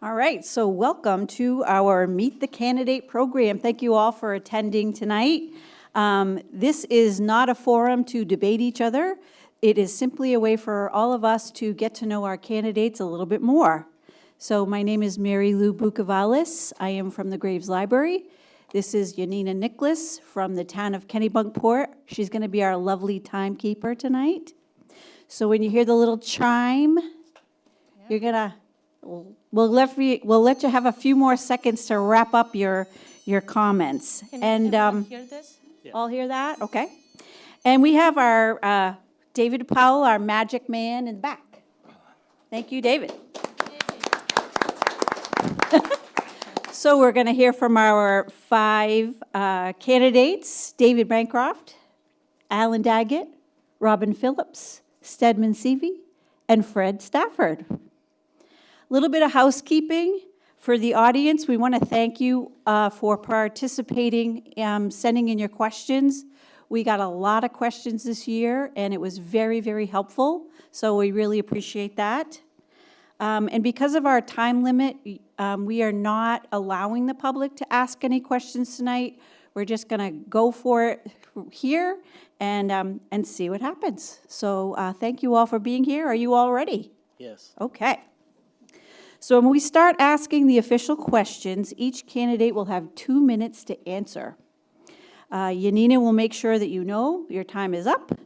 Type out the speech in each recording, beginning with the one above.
All right, so welcome to our Meet the Candidate program. Thank you all for attending tonight. This is not a forum to debate each other. It is simply a way for all of us to get to know our candidates a little bit more. So my name is Mary Lou Bukavalis. I am from the Graves Library. This is Yanina Nicholas from the town of Kennebunkport. She's going to be our lovely timekeeper tonight. So when you hear the little chime, you're going to... We'll let you have a few more seconds to wrap up your comments. Can everyone hear this? Yeah. All hear that? Okay. And we have our David Powell, our magic man, in the back. Thank you, David. So we're going to hear from our 5 candidates: David Bancroft, Alan Daggett, Robin Phillips, Stedman Seavey, and Fred Stafford. A little bit of housekeeping for the audience. We want to thank you for participating, sending in your questions. We got a lot of questions this year, and it was very, very helpful, so we really appreciate that. And because of our time limit, we are not allowing the public to ask any questions tonight. We're just going to go for it here and see what happens. So thank you all for being here. Are you all ready? Yes. Okay. So when we start asking the official questions, each candidate will have 2 minutes to answer. Yanina will make sure that you know your time is up.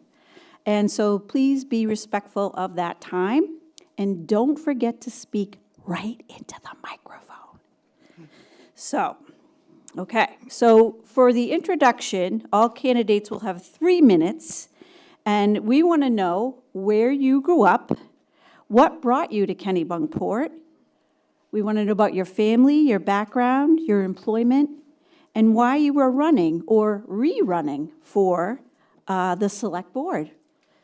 And so please be respectful of that time. And don't forget to speak right into the microphone. So, okay. So for the introduction, all candidates will have 3 minutes. And we want to know where you grew up, what brought you to Kennebunkport. We want to know about your family, your background, your employment, and why you were running or rerunning for the select board.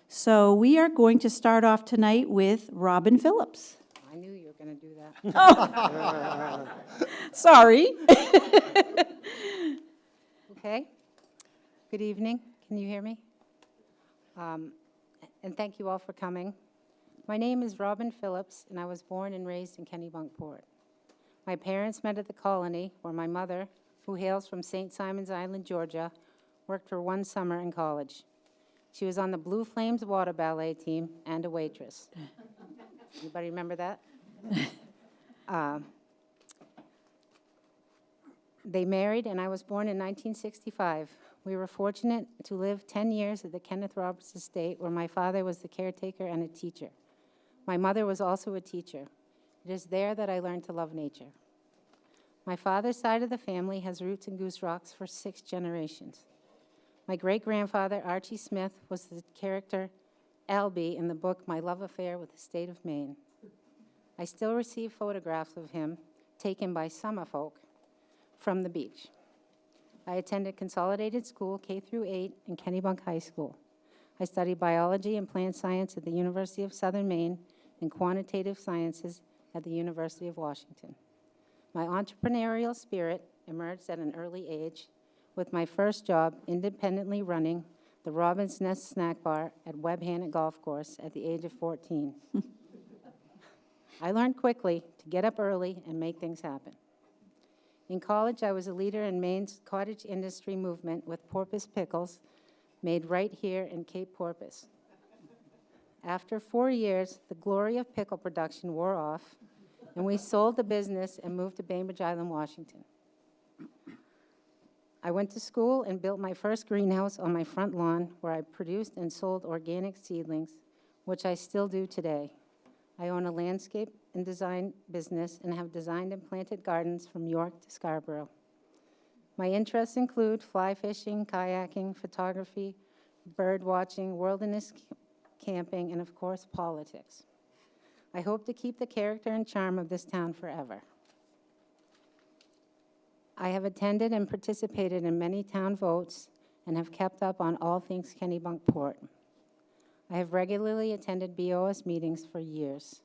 So we are going to start off tonight with Robin Phillips. I knew you were going to do that. Oh. Sorry. Okay. Good evening. Can you hear me? And thank you all for coming. My name is Robin Phillips, and I was born and raised in Kennebunkport. My parents met at the colony, where my mother, who hails from St. Simons Island, Georgia, worked for 1 summer in college. She was on the Blue Flames water ballet team and a waitress. Anybody remember that? They married, and I was born in 1965. We were fortunate to live 10 years at the Kenneth Roberts estate, where my father was the caretaker and a teacher. My mother was also a teacher. It is there that I learned to love nature. My father's side of the family has roots in Goose Rocks for 6 generations. My great-grandfather, Archie Smith, was the character Albie in the book My Love Affair with the State of Maine. I still receive photographs of him taken by summer folk from the beach. I attended Consolidated School K-8 in Kennebunk High School. I studied biology and plant science at the University of Southern Maine and quantitative sciences at the University of Washington. My entrepreneurial spirit emerged at an early age with my first job independently running the Robin's Nest Snack Bar at Webb Hannock Golf Course at the age of 14. I learned quickly to get up early and make things happen. In college, I was a leader in Maine's cottage industry movement with porpoise pickles made right here in Cape Porpoise. After 4 years, the glory of pickle production wore off, and we sold the business and moved to Bainbridge Island, Washington. I went to school and built my first greenhouse on my front lawn, where I produced and sold organic seedlings, which I still do today. I own a landscape and design business and have designed and planted gardens from York to Scarborough. My interests include fly fishing, kayaking, photography, bird watching, wilderness camping, and of course, politics. I hope to keep the character and charm of this town forever. I have attended and participated in many town votes and have kept up on all things Kennebunkport. I have regularly attended BOS meetings for years.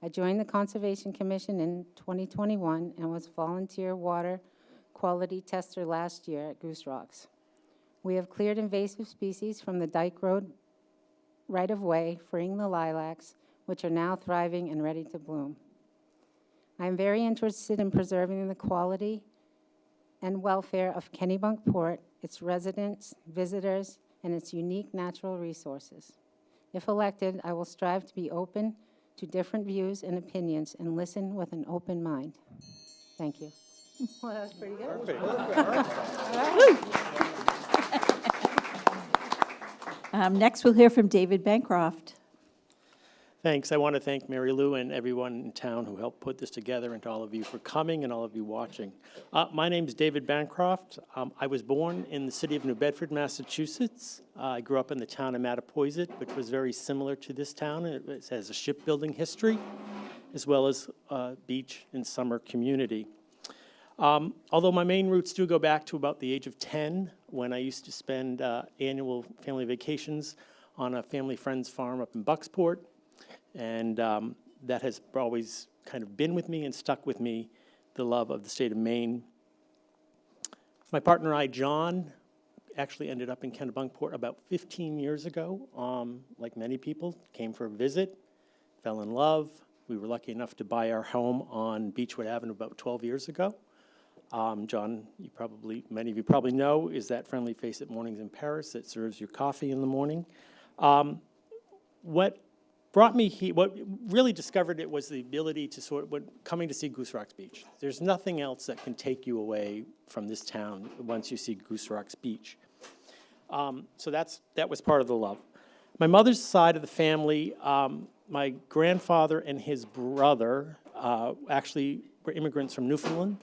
I joined the Conservation Commission in 2021 and was volunteer water quality tester last year at Goose Rocks. We have cleared invasive species from the Dyke Road right-of-way, freeing the lilacs, which are now thriving and ready to bloom. I am very interested in preserving the quality and welfare of Kennebunkport, its residents, visitors, and its unique natural resources. If elected, I will strive to be open to different views and opinions and listen with an open mind. Thank you. Well, that was pretty good. Next, we'll hear from David Bancroft. Thanks. I want to thank Mary Lou and everyone in town who helped put this together, and to all of you for coming and all of you watching. My name is David Bancroft. I was born in the city of New Bedford, Massachusetts. I grew up in the town of Mattapoisett, which was very similar to this town. It has a shipbuilding history, as well as beach and summer community. Although my main roots do go back to about the age of 10, when I used to spend annual family vacations on a family friend's farm up in Bucksport. And that has always kind of been with me and stuck with me, the love of the state of Maine. My partner and I, John, actually ended up in Kennebunkport about 15 years ago. Like many people, came for a visit, fell in love. We were lucky enough to buy our home on Beechwood Avenue about 12 years ago. John, many of you probably know, is that friendly face at Mornings in Paris that serves your coffee in the morning. What brought me here, what really discovered it was the ability to coming to see Goose Rocks Beach. There's nothing else that can take you away from this town once you see Goose Rocks Beach. So that was part of the love. My mother's side of the family, my grandfather and his brother actually were immigrants from Newfoundland.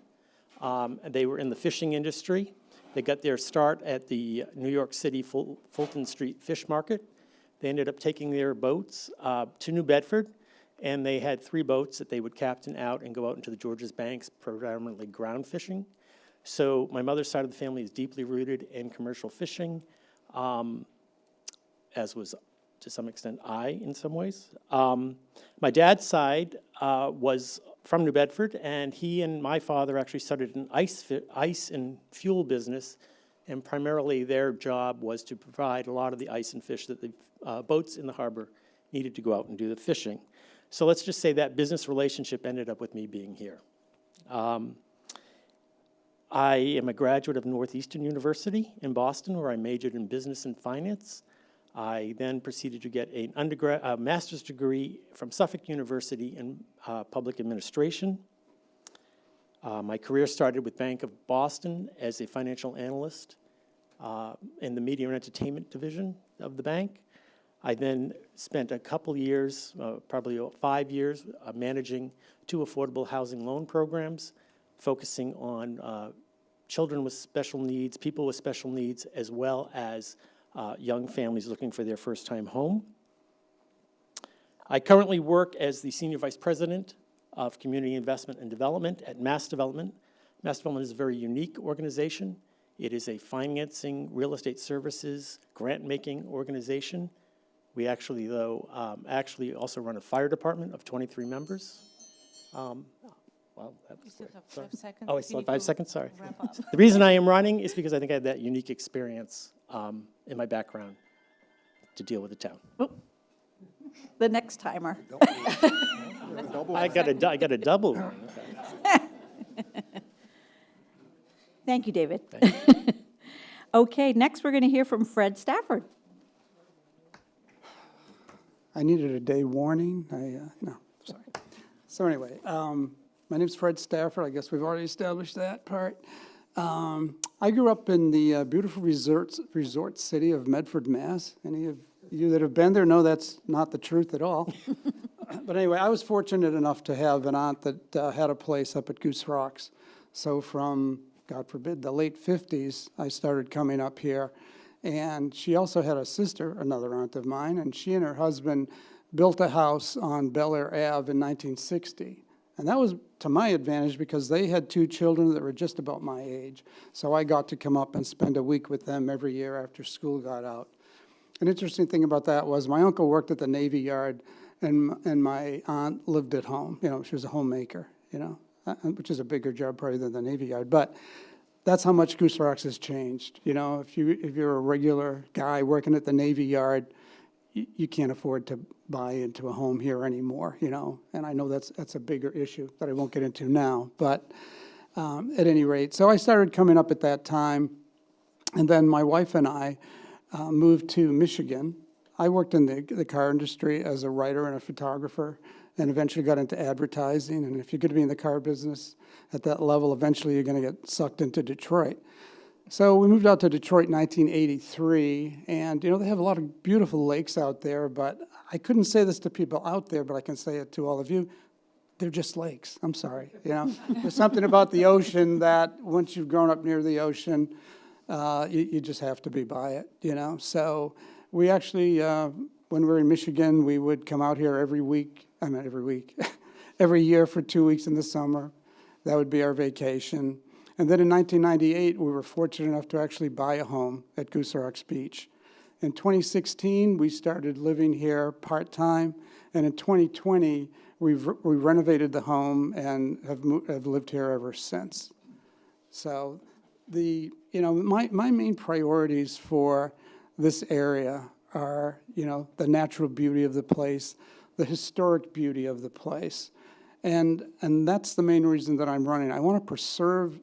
They were in the fishing industry. They got their start at the New York City Fulton Street Fish Market. They ended up taking their boats to New Bedford, and they had 3 boats that they would captain out and go out into the Georges Banks, predominantly ground fishing. So my mother's side of the family is deeply rooted in commercial fishing, as was, to some extent, I in some ways. My dad's side was from New Bedford, and he and my father actually started an ice and fuel business, and primarily their job was to provide a lot of the ice and fish that the boats in the harbor needed to go out and do the fishing. So let's just say that business relationship ended up with me being here. I am a graduate of Northeastern University in Boston, where I majored in business and finance. I then proceeded to get a master's degree from Suffolk University in public administration. My career started with Bank of Boston as a financial analyst in the media and entertainment division of the bank. I then spent a couple years, probably 5 years, managing 2 affordable housing loan programs, focusing on children with special needs, people with special needs, as well as young families looking for their first-time home. I currently work as the Senior Vice President of Community Investment and Development at Mass Development. Mass Development is a very unique organization. It is a financing, real estate services, grant-making organization. We actually, though, also run a fire department of 23 members. Well, that was still have sorry. 5 seconds. Oh, I You still have need 5 to seconds, sorry. wrap up. The reason I am running is because I think I have that unique experience in my background to deal with the town. The next timer. I got a double one. Okay. Thank you, David. Okay, next we're going to hear from Fred Stafford. I needed a day warning. No, sorry. So anyway, my name's Fred Stafford. I guess we've already established that part. I grew up in the beautiful resort city of Medford, Mass. Any of you that have been there know that's not the truth at all. But anyway, I was fortunate enough to have an aunt that had a place up at Goose Rocks. So from, God forbid, the late 50s, I started coming up here. And she also had a sister, another aunt of mine, and she and her husband built a house on Bel Air Ave in 1960. And that was to my advantage because they had 2 children that were just about my age. So I got to come up and spend a week with them every year after school got out. An interesting thing about that was my uncle worked at the Navy Yard, and my aunt lived at home. You know, she was a homemaker, you know, which is a bigger job probably than the Navy Yard. But that's how much Goose Rocks has changed. You know, if you're a regular guy working at the Navy Yard, you can't afford to buy into a home here anymore, you know, and I know that's a bigger issue that I won't get into now, but at any rate, so I started coming up at that time, and then my wife and I moved to Michigan. I worked in the car industry as a writer and a photographer, and eventually got into advertising, and if you're going to be in the car business at that level, eventually you're going to get sucked into Detroit. So we moved out to Detroit in 1983, and you know, they have a lot of beautiful lakes out there, but I couldn't say this to people out there, but I can say it to all of you. They're just lakes. I'm sorry. You know, there's something about the ocean that once you've grown up near the ocean, you just have to be by it, you know. So we actually, when we were in Michigan, we would come out here every year for 2 weeks in the summer. That would be our vacation. And then in 1998, we were fortunate enough to actually buy a home at Goose Rocks Beach. In 2016, we started living here part-time, and in 2020, we renovated the home and have lived here ever since. So my main priorities for this area are, you know, the natural beauty of the place, the historic beauty of the place. And that's the main reason that I'm running. I want to preserve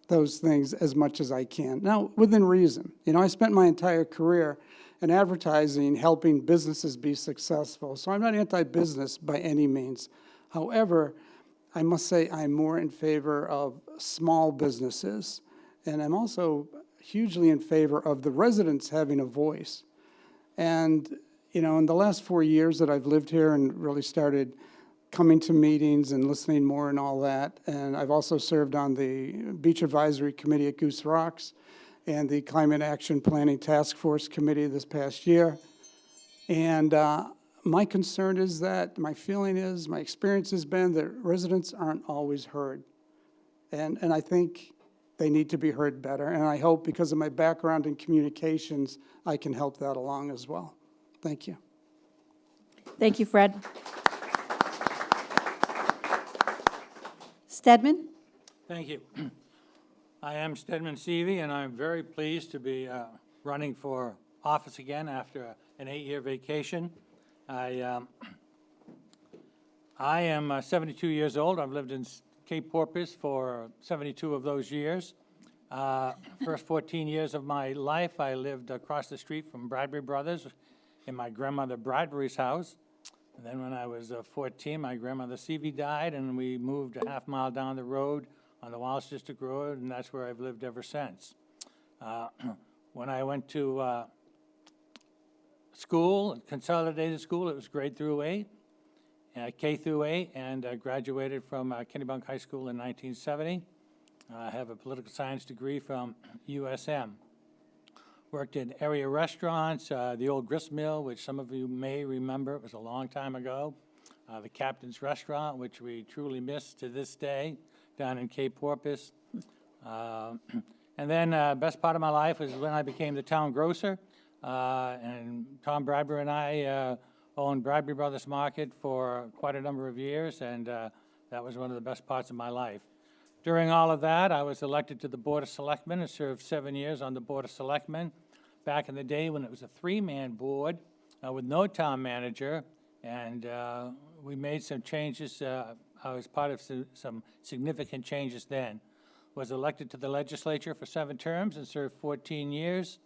those things as much as I can. Now, within reason. You know, I spent my entire career in advertising, helping businesses be successful. So I'm not anti-business by any means. However, I must say I'm more in favor of small businesses. And I'm also hugely in favor of the residents having a voice. And you know, in the last 4 years that I've lived here and really started coming to meetings and listening more and all that, and I've also served on the Beach Advisory Committee at Goose Rocks and the Climate Action Planning Task Force Committee this past year. And my concern is that, my experience has been that residents aren't always heard. And I think they need to be heard better. And I hope, because of my background in communications, I can help that along as well. Thank you. Thank you, Fred. Stedman? Thank you. I am Stedman Seavey, and I'm very pleased to be running for office again after an 8-year vacation. I am 72 years old. I've lived in Cape Porpoise for 72 of those years. First 14 years of my life, I lived across the street from Bradbury Brothers in my grandmother Bradbury's house. And then when I was 14, my grandmother Seavey died, and we moved a half mile down the road on the Wallace District Road, and that's where I've lived ever since. When I went to school, consolidated school, it was grade through 8, K through 8, and I graduated from Kennebunkport High School in 1970. I have a political science degree from USM. Worked in area restaurants, the old grist mill, which some of you may remember. It was a long time ago. The Captain's Restaurant, which we truly miss to this day, down in Cape Porpoise. And then best part of my life was when I became the town grocer. And Tom Bradbury and I owned Bradbury Brothers Market for quite a number of years, and that was one of the best parts of my life. During all of that, I was elected to the Board of Selectmen and served 7 years on the Board of Selectmen. Back in the day when it was a 3-man board with no town manager, and we made some changes. I was part of some significant changes then. Was elected to the legislature for 7 terms and served 14 years,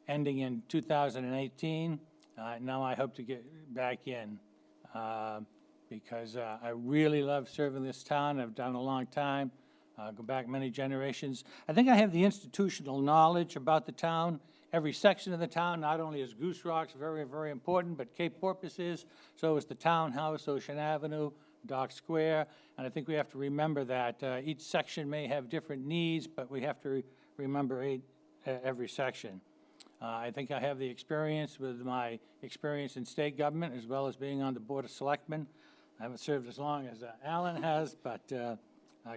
ending in 2018. Now I hope to get back in. Because I really love serving this town. I've done a long time, go back many generations. I think I have the institutional knowledge about the town. Every section of the town, not only is Goose Rocks very, very important, but Cape Porpoise is. So is the townhouse, Ocean Avenue, Dock Square. And I think we have to remember that each section may have different needs, but we have to remember every section. I think I have the experience with my experience in state government as well as being on the Board of Selectmen. I haven't served as long as Alan has, but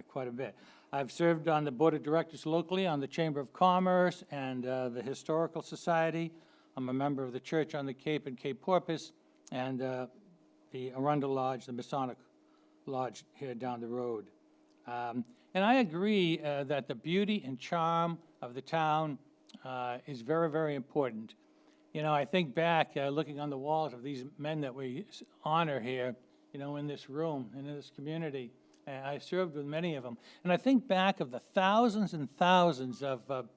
quite a bit. I've served on the Board of Directors locally, on the Chamber of Commerce and the Historical Society. I'm a member of the Church on the Cape and Cape Porpoise, and the Arundel Lodge, the Masonic Lodge here down the road. And I agree that the beauty and charm of the town is very, very important. You know, I think back, looking on the walls of these men that we honor here, you know, in this room, and in this community. I served with many of them. And I think back of the thousands and thousands of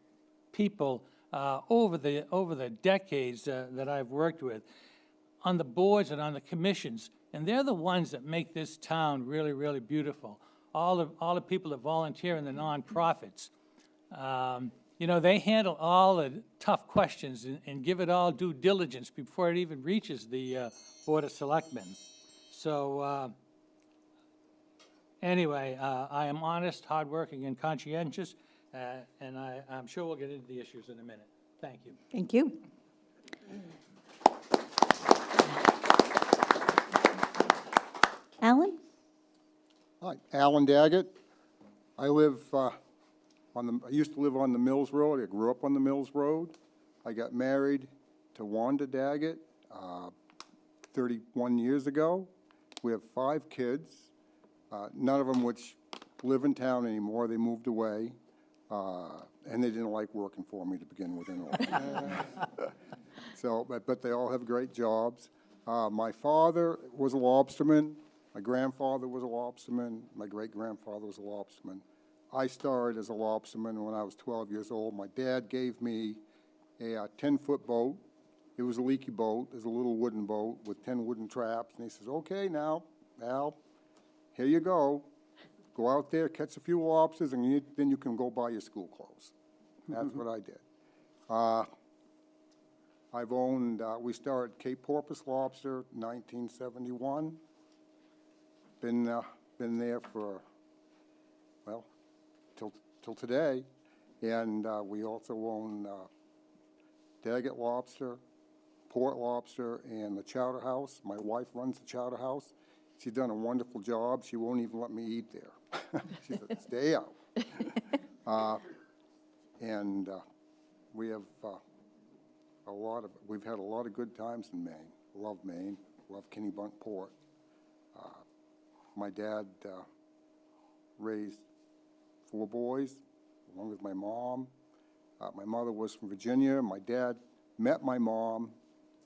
people over the decades that I've worked with, on the boards and on the commissions, and they're the ones that make this town really, really beautiful. All the people that volunteer in the nonprofits. You know, they handle all the tough questions and give it all due diligence before it even reaches the Board of Selectmen. So anyway, I am honest, hardworking, and conscientious, and I'm sure we'll get into the issues in a minute. Thank you. Thank you. Alan? Hi, Alan Daggett. I live I used to live on the Mills Road. I grew up on the Mills Road. I got married to Wanda Daggett 31 years ago. We have 5 kids, none of them which live in town anymore. They moved away, and they didn't like working for me to begin with anyway. So, but they all have great jobs. My father was a lobsterman. My grandfather was a lobsterman. My great-grandfather was a lobsterman. I started as a lobsterman when I was 12 years old. My dad gave me a 10-foot boat. It was a leaky boat. It was a little wooden boat with 10 wooden traps. And he says, okay, now, Al, here you go. Go out there, catch a few lobsters, and then you can go buy your school clothes. That's what I did. I've owned, we started Cape Porpoise Lobster in 1971. Been there for, well, till today. And we also own Daggett Lobster, Port Lobster, and the Chowder House. My wife runs the Chowder House. She's done a wonderful job. She won't even let me eat there. She said, stay out. And we have we've had a lot of good times in Maine. Love Kennebunkport. My dad raised 4 boys, along with my mom. My mother was from Virginia. My dad met my mom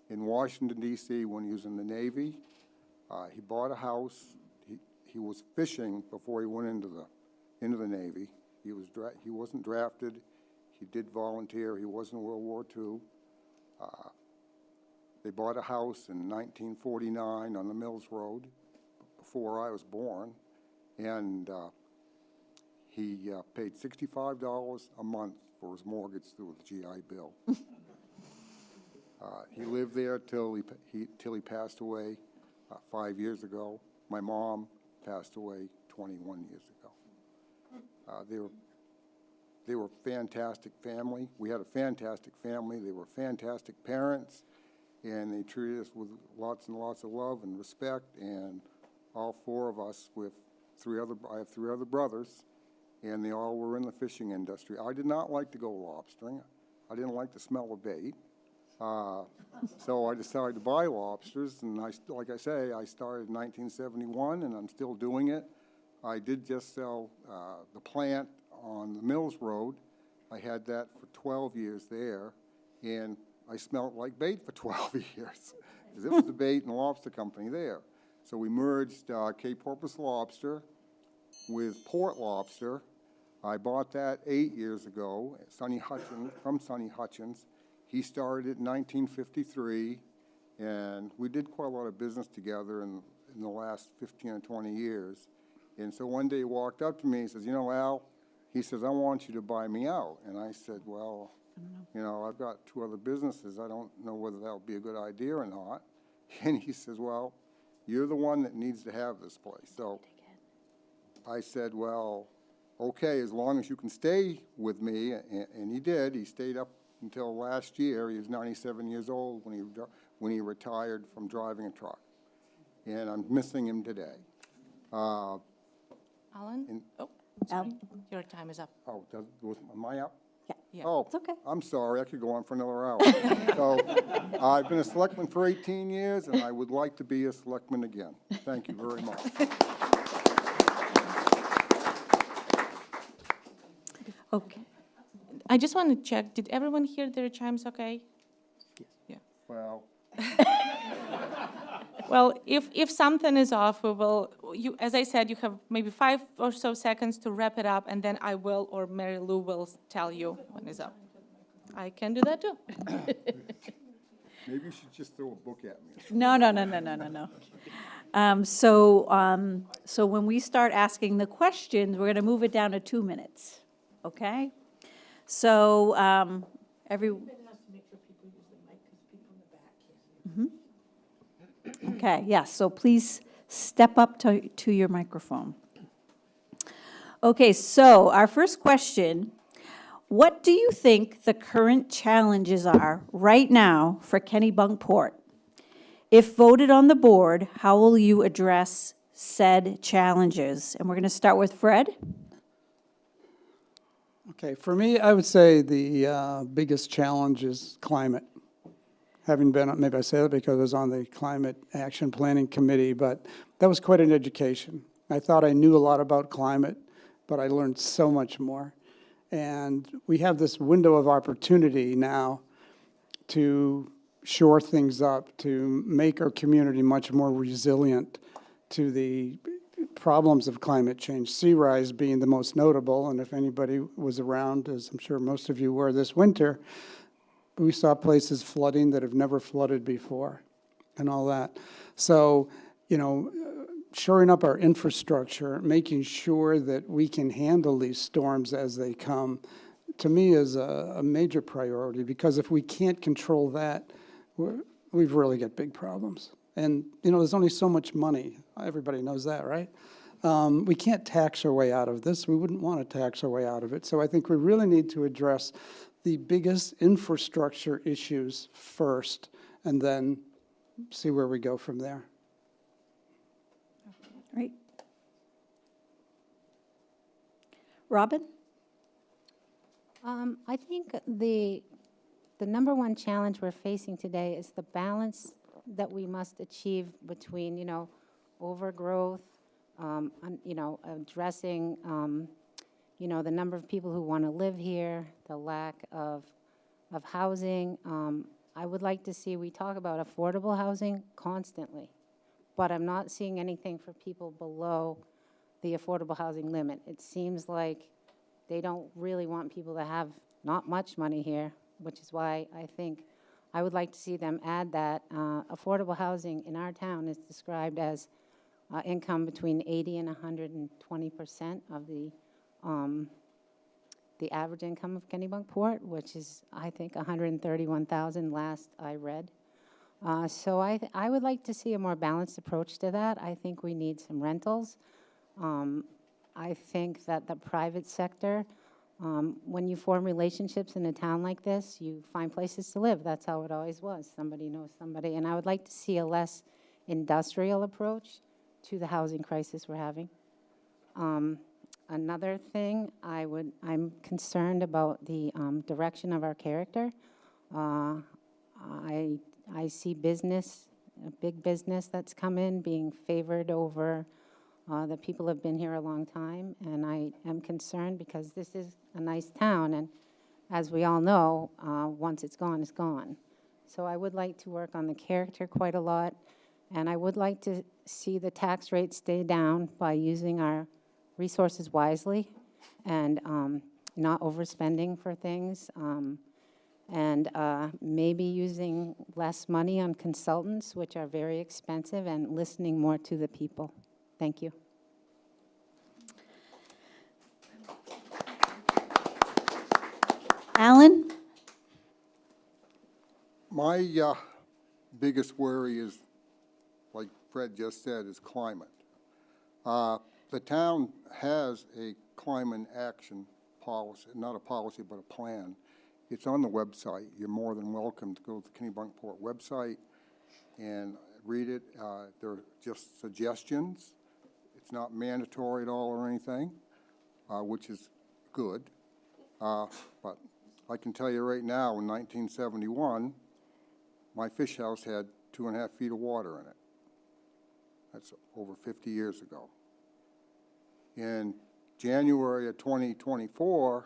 in Washington, D.C. when he was in the Navy. He bought a house. He was fishing before he went into the Navy. He wasn't drafted. He did volunteer. He was in World War II. They bought a house in 1949 on the Mills Road before I was born, and he paid $65 a month for his mortgage through the GI Bill. He lived there till he passed away 5 years ago. My mom passed away 21 years ago. They were a fantastic family. We had a fantastic family. They were fantastic parents, and they treated us with lots and lots of love and respect. And all 4 of us, with I have 3 other brothers, and they all were in the fishing industry. I did not like to go lobstering. I didn't like the smell of bait. So I decided to buy lobsters, and like I say, I started in 1971, and I'm still doing it. I did just sell the plant on the Mills Road. I had that for 12 years there, and I smelled like bait for 12 years, because it was the bait and lobster company there. So we merged Cape Porpoise Lobster with Port Lobster. I bought that 8 years ago from Sonny Hutchins. He started it in 1953, and we did quite a lot of business together in the last 15 or 20 years. And so one day he walked up to me and says, you know, Al, he says, I want you to buy me out. And I said, well, you know, I've got 2 other businesses. I don't know whether that would be a good idea or not. And he says, well, you're the one that needs to have this place. So I said, well, okay, as long as you can stay with me. And he did. He stayed up until last year. He was 97 years old when he retired from driving a truck. And I'm missing him today. Alan? Alan? Your time is up. Oh, am I up? Yeah. Oh, It's okay. I'm sorry, I could go on for another hour. So, I've been a selectman for 18 years, and I would like to be a selectman again. Thank you very much. Okay. I just want to check, did everyone hear their chimes okay? Yeah. Well, Well, if something is off, we will, as I said, you have maybe 5 or so seconds to wrap it up, and then I will, or Mary Lou will tell you when it's up. I can do that too. maybe you should just throw a book at me. No. So when we start asking the questions, we're going to move it down to 2 minutes, okay? So, Okay, yes, so please step up to your microphone. Okay, so our first question, what do you think the current challenges are right now for Kennebunkport? If voted on the board, how will you address said challenges? And we're going to start with Fred. Okay, for me, I would say the biggest challenge is climate. Having been, maybe I say that because I was on the Climate Action Planning Committee, but that was quite an education. I thought I knew a lot about climate, but I learned so much more. And we have this window of opportunity now to shore things up, to make our community much more resilient to the problems of climate change, sea rise being the most notable. And if anybody was around, as I'm sure most of you were this winter, we saw places flooding that have never flooded before and all that. So, you know, shoring up our infrastructure, making sure that we can handle these storms as they come, to me is a major priority, because if we can't control that, we've really got big problems. And, you know, there's only so much money. Everybody knows that, right? We can't tax our way out of this. We wouldn't want to tax our way out of it. So I think we really need to address the biggest infrastructure issues first, and then see where we go from there. Right. Robin? I think the number one challenge we're facing today is the balance that we must achieve between, you know, overgrowth, addressing, the number of people who want to live here, the lack of housing. I would like to see, we talk about affordable housing constantly, but I'm not seeing anything for people below the affordable housing limit. It seems like they don't really want people to have not much money here, which is why I think I would like to see them add that. Affordable housing in our town is described as income between 80 and 120% of the average income of Kennebunkport, which is, I think, 131,000 last I read. So I would like to see a more balanced approach to that. I think we need some rentals. I think that the private sector, when you form relationships in a town like this, you find places to live. That's how it always was. Somebody knows somebody. And I would like to see a less industrial approach to the housing crisis we're having. Another thing, I'm concerned about the direction of our character. I see business, a big business that's come in, being favored over the people who have been here a long time, and I am concerned because this is a nice town, and as we all know, once it's gone, it's gone. So I would like to work on the character quite a lot, and I would like to see the tax rate stay down by using our resources wisely and not overspending for things, and maybe using less money on consultants, which are very expensive, and listening more to the people. Thank you. Alan? My biggest worry is, like Fred just said, is climate. The town has a climate action policy, not a policy, but a plan. It's on the website. You're more than welcome to go to the Kennebunkport website and read it. They're just suggestions. It's not mandatory at all or anything, which is good. But I can tell you right now, in 1971, my fish house had 2.5 feet of water in it. That's over 50 years ago. In January of 2024,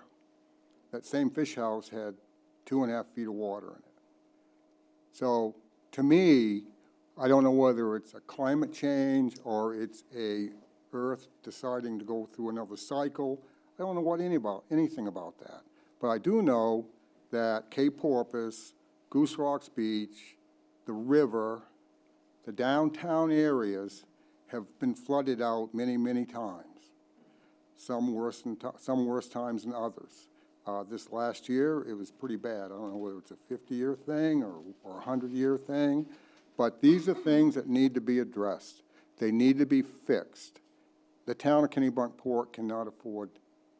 that same fish house had 2.5 feet of water in it. So to me, I don't know whether it's a climate change or it's a Earth deciding to go through another cycle. I don't know anything about that. But I do know that Cape Porpoise, Goose Rocks Beach, the river, the downtown areas have been flooded out many, many times. Some worse times than others. This last year, it was pretty bad. I don't know whether it's a 50-year thing or a 100-year thing, but these are things that need to be addressed. They need to be fixed. The town of Kennebunkport cannot afford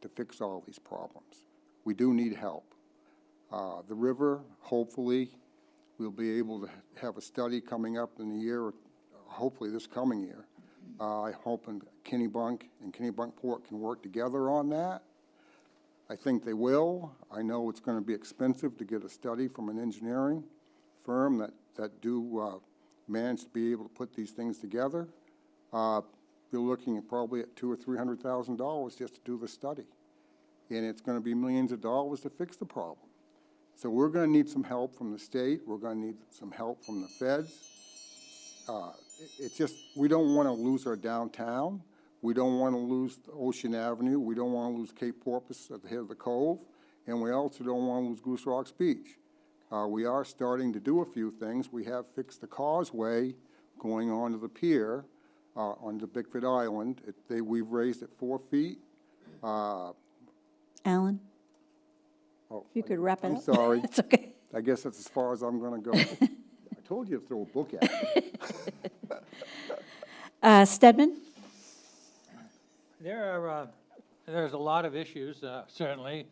to fix all these problems. We do need help. The river, hopefully, we'll be able to have a study coming up in the year, hopefully this coming year. I hope Kennebunk and Kennebunkport can work together on that. I think they will. I know it's going to be expensive to get a study from an engineering firm that do manage to be able to put these things together. You're looking at probably at $200,000 or $300,000 just to do the study. And it's going to be millions of dollars to fix the problem. So we're going to need some help from the state. We're going to need some help from the feds. It's just, we don't want to lose our downtown. We don't want to lose Ocean Avenue. We don't want to lose Cape Porpoise at the head of the cove. And we also don't want to lose Goose Rocks Beach. We are starting to do a few things. We have fixed the causeway going onto the pier onto Bickford Island. We've raised it 4 feet. Alan, Oh, if you could wrap it up. I'm sorry. It's okay. I guess that's as far as I'm going to go. I told you to throw a book at me. Stedman? There's a lot of issues, certainly,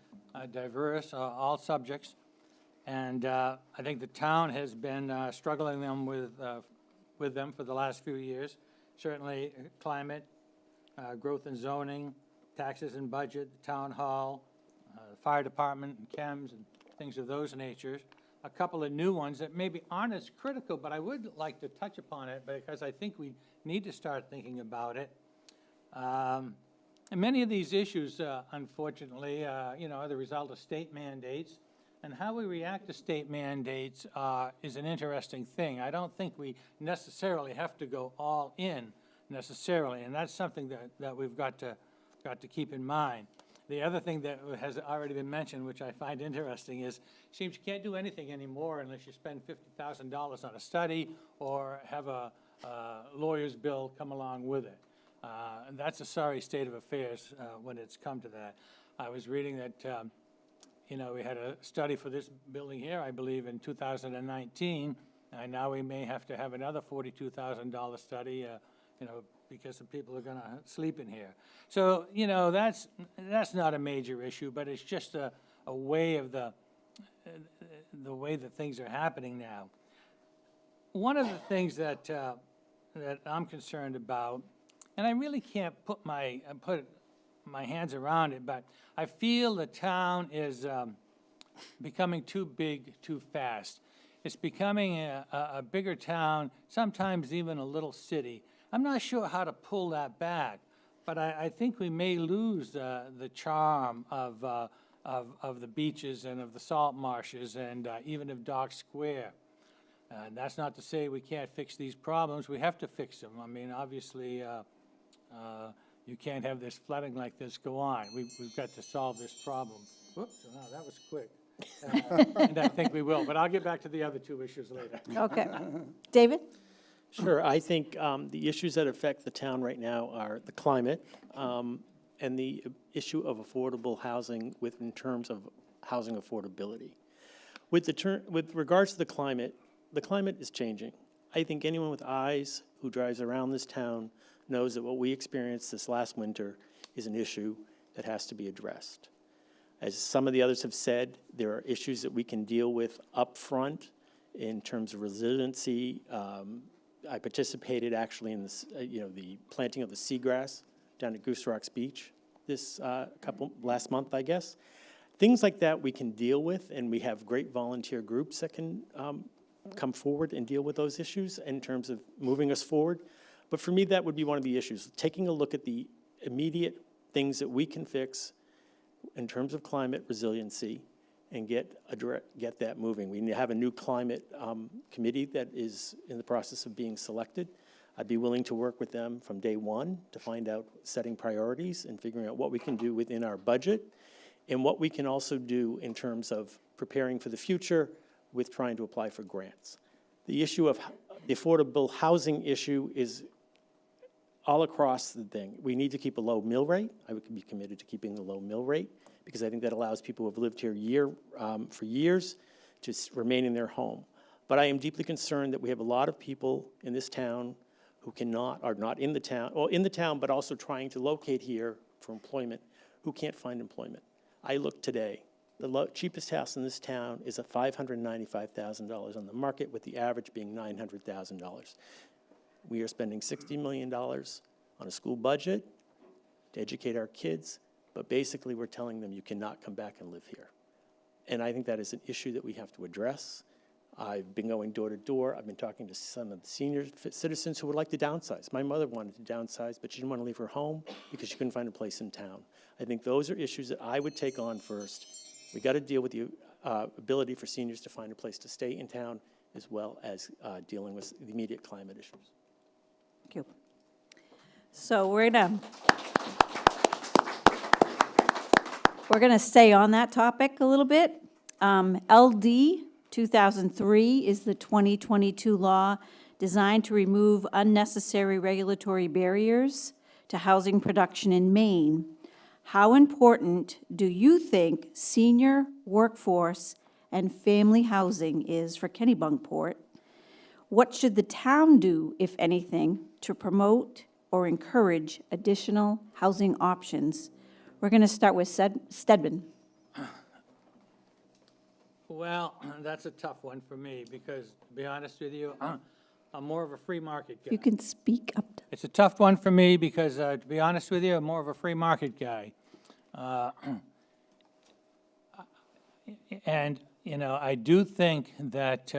diverse, all subjects. And I think the town has been struggling with them for the last few years. Certainly climate, growth and zoning, taxes and budget, the town hall, the fire department and chems and things of those natures. A couple of new ones that maybe aren't as critical, but I would like to touch upon it because I think we need to start thinking about it. And many of these issues, unfortunately, are the result of state mandates. And how we react to state mandates is an interesting thing. I don't think we necessarily have to go all in necessarily, and that's something that we've got to keep in mind. The other thing that has already been mentioned, which I find interesting, is it seems you can't do anything anymore unless you spend $50,000 on a study or have a lawyer's bill come along with it. And that's a sorry state of affairs when it's come to that. I was reading that we had a study for this building here, I believe, in 2019, and now we may have to have another $42,000 study, because the people are going to sleep in here. So, that's not a major issue, but it's just a way of the way that things are happening now. One of the things that I'm concerned about, and I really can't put my hands around it, but I feel the town is becoming too big too fast. It's becoming a bigger town, sometimes even a little city. I'm not sure how to pull that back, but I think we may lose the charm of the beaches and of the salt marshes and even of Dock Square. That's not to say we can't fix these problems. We have to fix them. I mean, obviously, you can't have this flooding like this go on. We've got to solve this problem. Whoops, wow, that was quick. And I think we will, but I'll get back to the other two issues later. Okay. David? Sure. I think the issues that affect the town right now are the climate and the issue of affordable housing in terms of housing affordability. With regards to the climate is changing. I think anyone with eyes who drives around this town knows that what we experienced this last winter is an issue that has to be addressed. As some of the others have said, there are issues that we can deal with up front in terms of resiliency. I participated actually in this, the planting of the seagrass down at Goose Rocks Beach this last month, I guess. Things like that we can deal with, and we have great volunteer groups that can come forward and deal with those issues in terms of moving us forward. But for me, that would be one of the issues, taking a look at the immediate things that we can fix in terms of climate resiliency and get that moving. We have a new climate committee that is in the process of being selected. I'd be willing to work with them from day one to find out setting priorities and figuring out what we can do within our budget and what we can also do in terms of preparing for the future with trying to apply for grants. The issue of the affordable housing issue is all across the thing. We need to keep a low mill rate. I would be committed to keeping the low mill rate because I think that allows people who have lived here for years to remain in their home. But I am deeply concerned that we have a lot of people in this town who are not in the town, or in the town, but also trying to locate here for employment, who can't find employment. I looked today. The cheapest house in this town is at $595,000 on the market, with the average being $900,000. We are spending $60 million on a school budget to educate our kids, but basically we're telling them you cannot come back and live here. And I think that is an issue that we have to address. I've been going door to door. I've been talking to some of the senior citizens who would like to downsize. My mother wanted to downsize, but she didn't want to leave her home because she couldn't find a place in town. I think those are issues that I would take on first. We got to deal with the ability for seniors to find a place to stay in town, as well as dealing with the immediate climate issues. Thank you. So we're gonna stay on that topic a little bit. LD 2003 is the 2022 law designed to remove unnecessary regulatory barriers to housing production in Maine. How important do you think senior workforce and family housing is for Kennebunkport? What should the town do, if anything, to promote or encourage additional housing options? We're going to start with Stedman. Well, that's a tough one for me because, to be honest with you, I'm more of a free market guy. You can speak up. It's a tough one for me because, to be honest with you, I'm more of a free market guy. And, you know, I do think that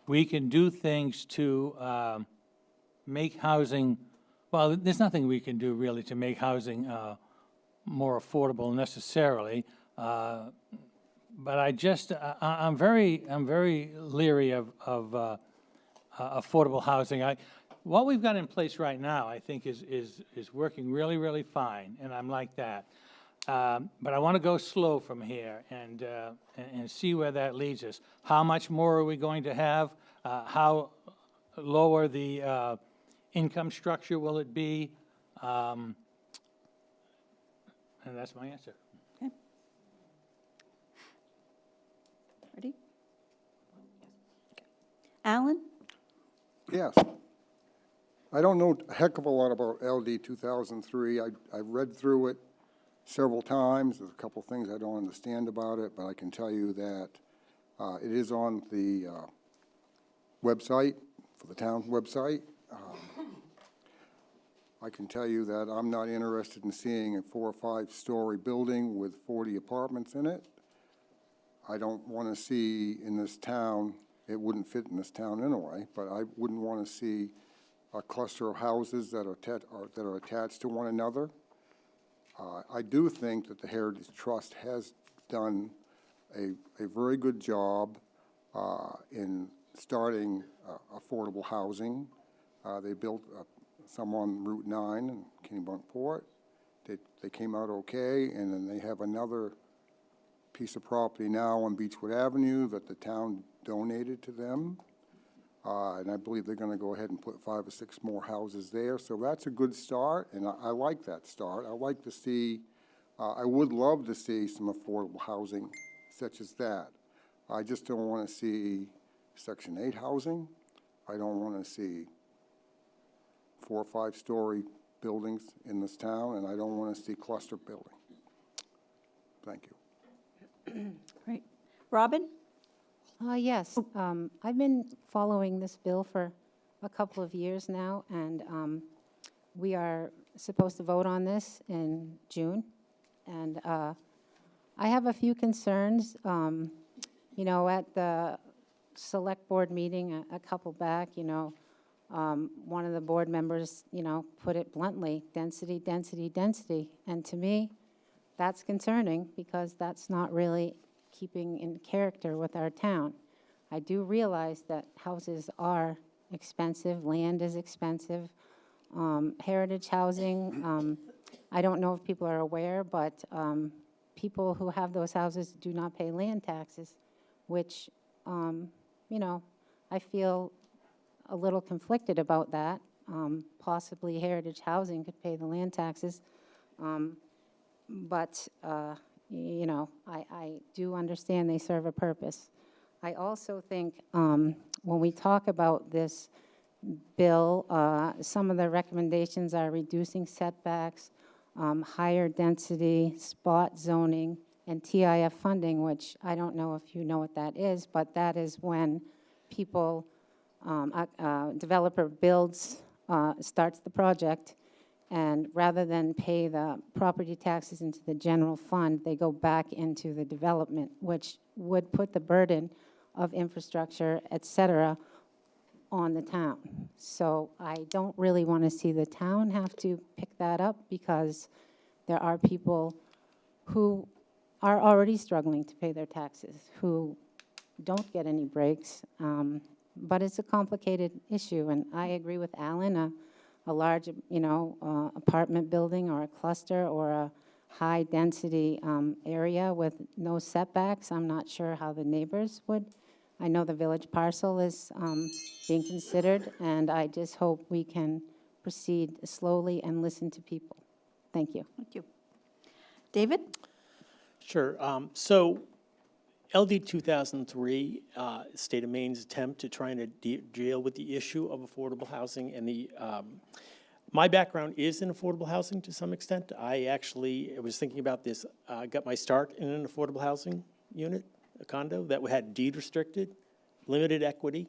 we can do things to make housing, well, there's nothing we can do really to make housing more affordable necessarily. But I'm very leery of affordable housing. What we've got in place right now, I think, is working really, really fine, and I'm like that. But I want to go slow from here and see where that leads us. How much more are we going to have? How lower the income structure will it be? And that's my answer. Okay. Ready? Alan? Yes. I don't know a heck of a lot about LD 2003. I've read through it several times. There's a couple things I don't understand about it, but I can tell you that it is on the website, for the town website. I can tell you that I'm not interested in seeing a 4 or 5 story building with 40 apartments in it. I don't want to see in this town, it wouldn't fit in this town anyway, but I wouldn't want to see a cluster of houses that are attached to one another. I do think that the Heritage Trust has done a very good job in starting affordable housing. They built some on Route 9 in Kennebunkport. They came out okay, and then they have another piece of property now on Beechwood Avenue that the town donated to them. And I believe they're going to go ahead and put 5 or 6 more houses there. So that's a good start, and I like that start. I like to see, I would love to see some affordable housing such as that. I just don't want to see Section 8 housing. I don't want to see 4 or 5 story buildings in this town, and I don't want to see cluster building. Thank you. Great. Robin? Yes, I've been following this bill for a couple of years now, and we are supposed to vote on this in June. And I have a few concerns. You know, at the select board meeting a couple back, you know, one of the board members, you know, put it bluntly, density, density, density. And to me, that's concerning because that's not really keeping in character with our town. I do realize that houses are expensive, land is expensive. Heritage housing, I don't know if people are aware, but people who have those houses do not pay land taxes, which, you know, I feel a little conflicted about that. Possibly Heritage Housing could pay the land taxes. But, you know, I do understand they serve a purpose. I also think when we talk about this bill, some of the recommendations are reducing setbacks, higher density, spot zoning, and TIF funding, which I don't know if you know what that is, but that is when people, developer builds, starts the project, and rather than pay the property taxes into the general fund, they go back into the development, which would put the burden of infrastructure, et cetera, on the town. So I don't really want to see the town have to pick that up because there are people who are already struggling to pay their taxes, who don't get any breaks. But it's a complicated issue, and I agree with Alan, a large, you know, apartment building or a cluster or a high-density area with no setbacks. I'm not sure how the neighbors would. I know the village parcel is being considered, and I just hope we can proceed slowly and listen to people. Thank you. Thank you. David? Sure. So LD 2003, State of Maine's attempt to try and deal with the issue of affordable housing and the, my background is in affordable housing to some extent. I was thinking about this, got my start in an affordable housing unit, a condo that had deed restricted, limited equity,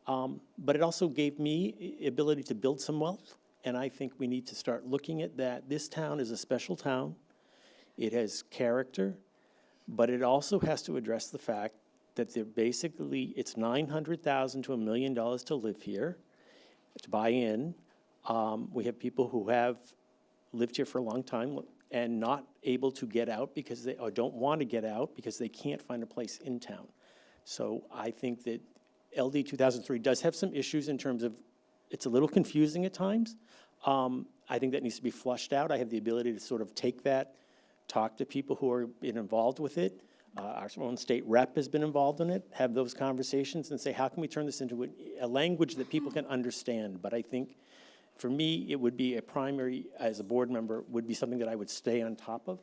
but it also gave me ability to build some wealth. And I think we need to start looking at that. This town is a special town. It has character, but it also has to address the fact that it's $900,000 to $1 million to live here, to buy in. We have people who have lived here for a long time and not able to get out because or don't want to get out because they can't find a place in town. So I think that LD 2003 does have some issues in terms of, it's a little confusing at times. I think that needs to be flushed out. I have the ability to sort of take that, talk to people who are involved with it. Our own state rep has been involved in it, have those conversations and say, how can we turn this into a language that people can understand? But I think for me, it would be a primary, as a board member, would be something that I would stay on top of.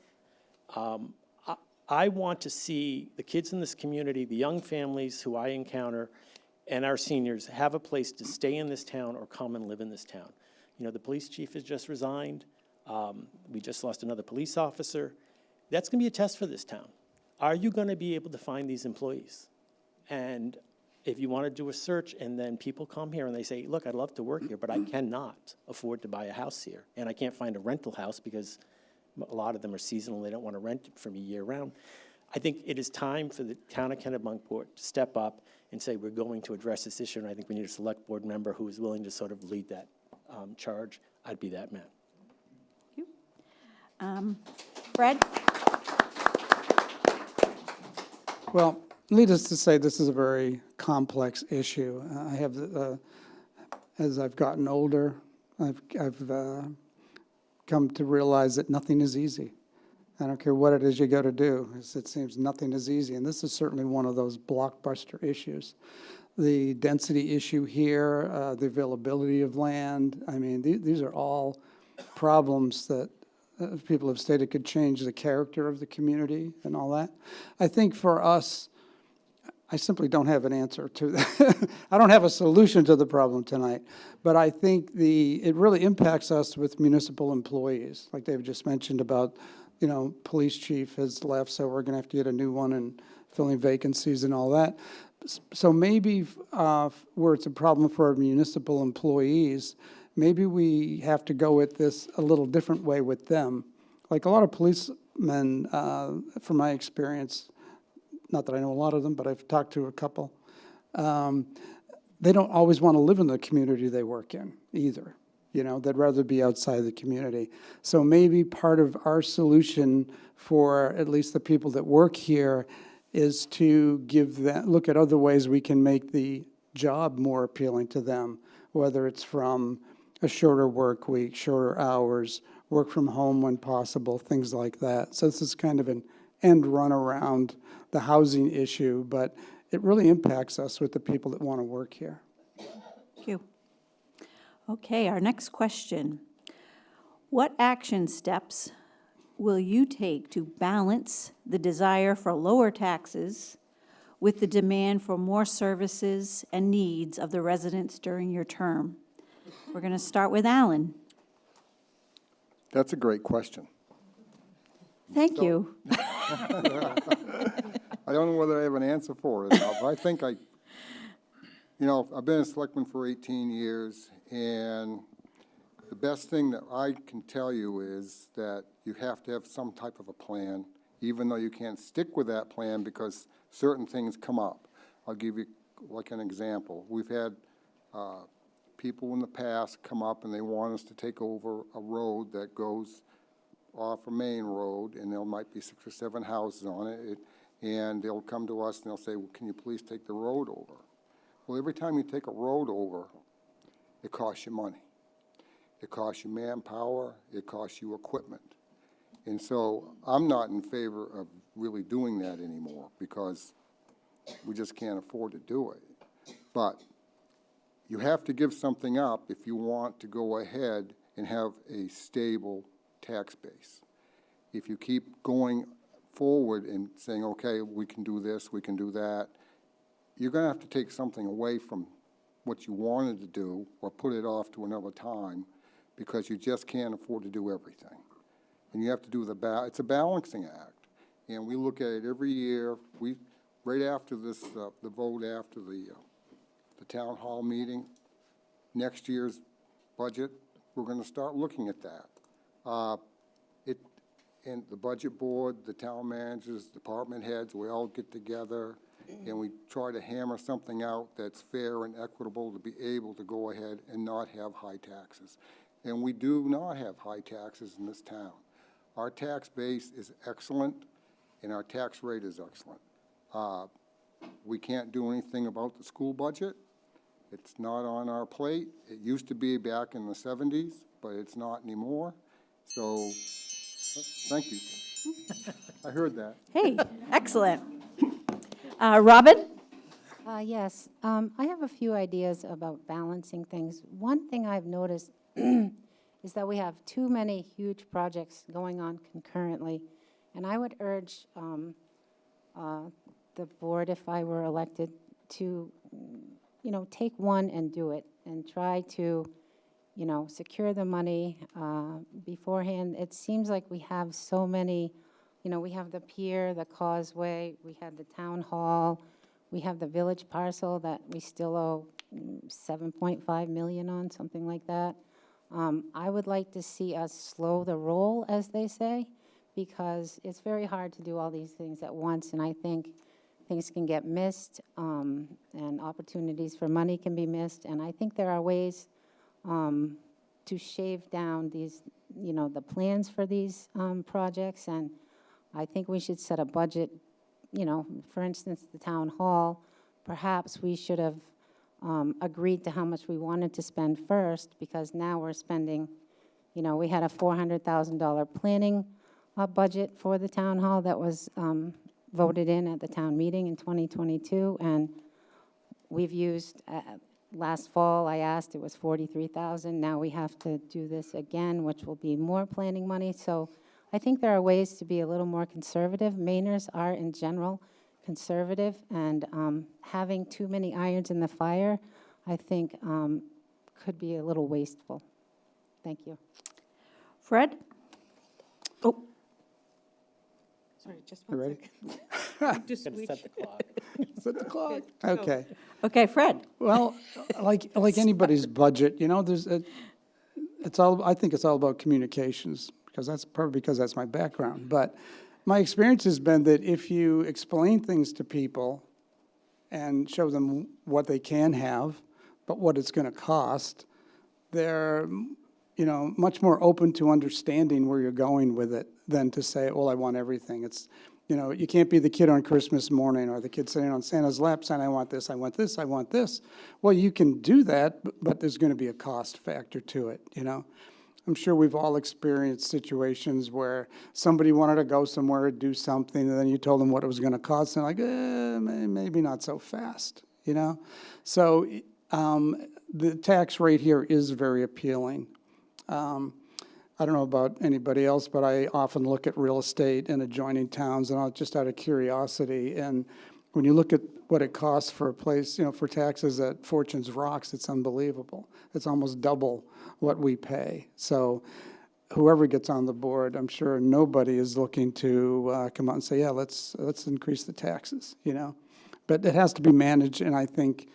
I want to see the kids in this community, the young families who I encounter, and our seniors have a place to stay in this town or come and live in this town. You know, the police chief has just resigned. We just lost another police officer. That's going to be a test for this town. Are you going to be able to find these employees? And if you want to do a search and then people come here and they say, look, I'd love to work here, but I cannot afford to buy a house here. And I can't find a rental house because a lot of them are seasonal. They don't want to rent it from me year round. I think it is time for the town of Kennebunkport to step up and say, we're going to address this issue. And I think we need a select board member who is willing to sort of lead that charge. I'd be that man. Thank you. Fred? Well, needless to say, this is a very complex issue. I have, as I've gotten older, I've come to realize that nothing is easy. I don't care what it is you go to do. It seems nothing is easy, and this is certainly one of those blockbuster issues. The density issue here, the availability of land, I mean, these are all problems that people have stated could change the character of the community and all that. I think for us, I simply don't have an answer to that. I don't have a solution to the problem tonight, but I think it really impacts us with municipal employees, like David just mentioned about, you know, police chief has left, so we're gonna have to get a new one and filling vacancies and all that. So maybe where it's a problem for our municipal employees, maybe we have to go at this a little different way with them. Like a lot of policemen, from my experience, not that I know a lot of them, but I've talked to a couple, they don't always want to live in the community they work in either. they'd rather be outside the community. So maybe part of our solution for at least the people that work here is to look at other ways we can make the job more appealing to them, whether it's from a shorter work week, shorter hours, work from home when possible, things like that. So this is kind of an end run around the housing issue, but it really impacts us with the people that want to work here. Thank you. Okay, our next question. What action steps will you take to balance the desire for lower taxes with the demand for more services and needs of the residents during your term? We're going to start with Alan. That's a great question. Thank you. I don't know whether I have an answer for it, but I think I've been a selectman for 18 years, and the best thing that I can tell you is that you have to have some type of a plan, even though you can't stick with that plan because certain things come up. I'll give you like an example. We've had people in the past come up and they want us to take over a road that goes off a main road, and there might be 6 or 7 houses on it, and they'll come to us and they'll say, well, can you please take the road over? Well, every time you take a road over, it costs you money. It costs you manpower, it costs you equipment. And so I'm not in favor of really doing that anymore because we just can't afford to do it. But you have to give something up if you want to go ahead and have a stable tax base. If you keep going forward and saying, okay, we can do this, we can do that, you're going to have to take something away from what you wanted to do or put it off to another time because you just can't afford to do everything. And you have to do it's a balancing act. And we look at it every year. Right after this, the vote after the town hall meeting, next year's budget, we're going to start looking at that. And the budget board, the town managers, department heads, we all get together and we try to hammer something out that's fair and equitable to be able to go ahead and not have high taxes. And we do not have high taxes in this town. Our tax base is excellent and our tax rate is excellent. We can't do anything about the school budget. It's not on our plate. It used to be back in the 70s, but it's not anymore. So, thank you. I heard that. Hey, excellent. Robin? Yes, I have a few ideas about balancing things. One thing I've noticed is that we have too many huge projects going on concurrently, and I would urge the board, if I were elected, to, take one and do it, and try to, secure the money beforehand. It seems like we have so many, we have the pier, the causeway, we have the town hall, we have the village parcel that we still owe 7.5 million on, something like that. I would like to see us slow the roll, as they say, because it's very hard to do all these things at once, and I think things can get missed, and opportunities for money can be missed, and I think there are ways to shave down these, the plans for these projects, and I think we should set a budget, for instance, the town hall, perhaps we should have agreed to how much we wanted to spend first, because now we're spending, we had a $400,000 planning budget for the town hall that was voted in at the town meeting in 2022, and we've used, last fall I asked, it was $43,000. Now we have to do this again, which will be more planning money. So I think there are ways to be a little more conservative. Mainers are in general conservative, and having too many irons in the fire, I think, could be a little wasteful. Thank you. Fred? Oh, Sorry, just You one ready? second. Gotta set the clock. Set the clock. Okay. okay, Fred. Well, like anybody's budget, there's I think it's all about communications, because that's my background. But my experience has been that if you explain things to people and show them what they can have, but what it's going to cost, they're you know, much more open to understanding where you're going with it than to say, well, I want everything. It's, you know, you can't be the kid on Christmas morning or the kid sitting on Santa's lap saying, I want this, I want this, I want this. Well, you can do that, but there's going to be a cost factor to it, you know? I'm sure we've all experienced situations where somebody wanted to go somewhere, do something, and then you told them what it was going to cost, and like, maybe not so fast, you know? So the tax rate here is very appealing. I don't know about anybody else, but I often look at real estate in adjoining towns, and just out of curiosity, and when you look at what it costs for a place, you know, for taxes at Fortune's Rocks, it's unbelievable. It's almost double what we pay. So whoever gets on the board, I'm sure nobody is looking to come out and say, yeah, let's increase the taxes, you know. But it has to be managed, and I think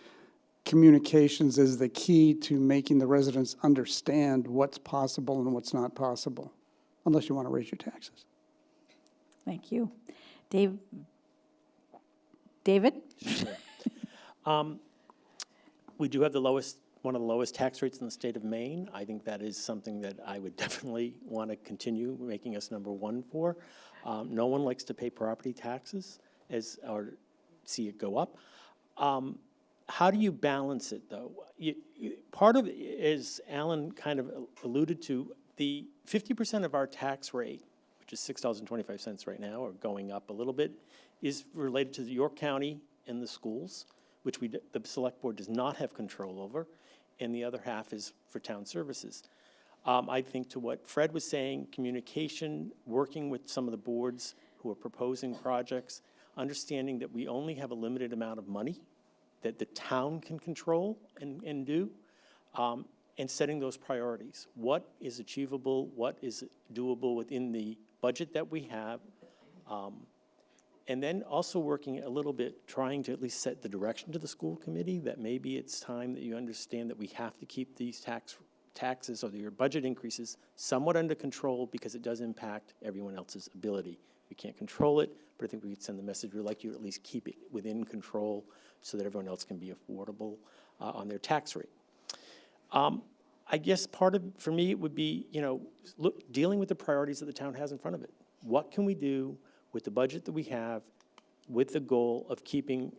communications is the key to making the residents understand what's possible and what's not possible, unless you want to raise your taxes. Thank you. David? We do have one of the lowest tax rates in the state of Maine. I think that is something that I would definitely want to continue making us number one for. No one likes to pay property taxes or see it go up. How do you balance it, though? Part of it is, Alan kind of alluded to, the 50% of our tax rate, which is $6.25 right now, or going up a little bit, is related to York County and the schools, which the select board does not have control over, and the other half is for town services. I think to what Fred was saying, communication, working with some of the boards who are proposing projects, understanding that we only have a limited amount of money that the town can control and do, and setting those priorities. What is achievable? What is doable within the budget that we have? And then also working a little bit, trying to at least set the direction to the school committee that maybe it's time that you understand that we have to keep these taxes or your budget increases somewhat under control, because it does impact everyone else's ability. We can't control it, but I think we could send the message, we'd like you to at least keep it within control so that everyone else can be affordable on their tax rate. I guess part of, for me, it would be, you know, dealing with the priorities that the town has in front of it. What can we do with the budget that we have with the goal of keeping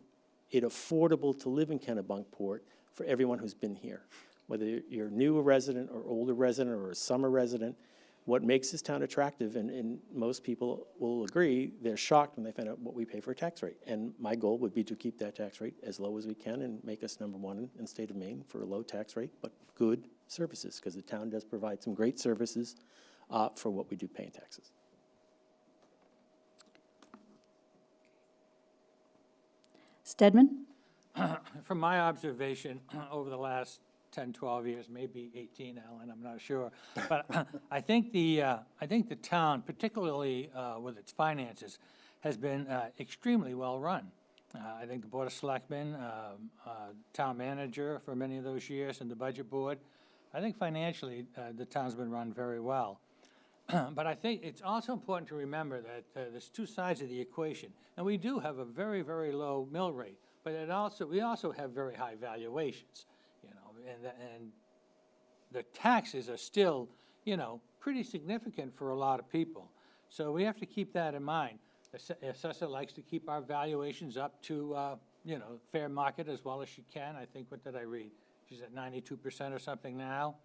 it affordable to live in Kennebunkport for everyone who's been here? Whether you're a new resident or older resident or a summer resident, what makes this town attractive, and most people will agree, they're shocked when they find out what we pay for a tax rate. And my goal would be to keep that tax rate as low as we can and make us number one in the state of Maine for a low tax rate, but good services, because the town does provide some great services for what we do pay in taxes. Stedman? From my observation over the last 10, 12 years, maybe 18, Alan, I'm not sure. But I think the town, particularly with its finances, has been extremely well run. I think the Board of Selectmen, town manager for many of those years, and the budget board, I think financially the town's been run very well. But I think it's also important to remember that there's two sides of the equation. And we do have a very, very low mill rate, but we also have very high valuations, you know, and the taxes are still, you know, pretty significant for a lot of people. So we have to keep that in mind. The assessor likes to keep our valuations up to, you know, fair market as well as she can. I think, what did I read? She's at 92% or something now.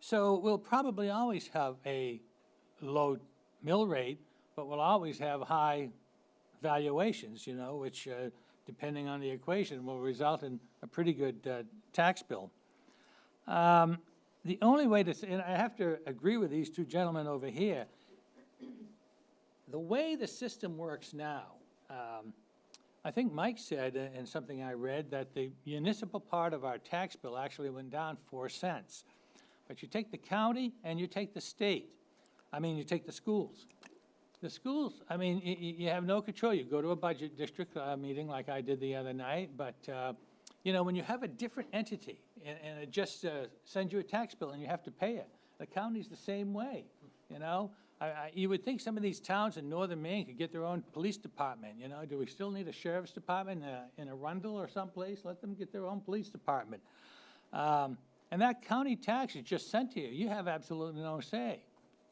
So we'll probably always have a low mill rate, but we'll always have high valuations, you know, which, depending on the equation, will result in a pretty good tax bill. The only way to, and I have to agree with these two gentlemen over here, the way the system works now, I think Mike said in something I read that the municipal part of our tax bill actually went down 4 cents. But you take the county and you take the state. I mean, you take the schools. The schools, I mean, you have no control. You go to a budget district meeting like I did the other night, but, you know, when you have a different entity and it just sends you a tax bill and you have to pay it, the county's the same way, you know? You would think some of these towns in northern Maine could get their own police department, you know? Do we still need a sheriff's department in Arundel or someplace? Let them get their own police department. And that county tax is just sent to you. You have absolutely no say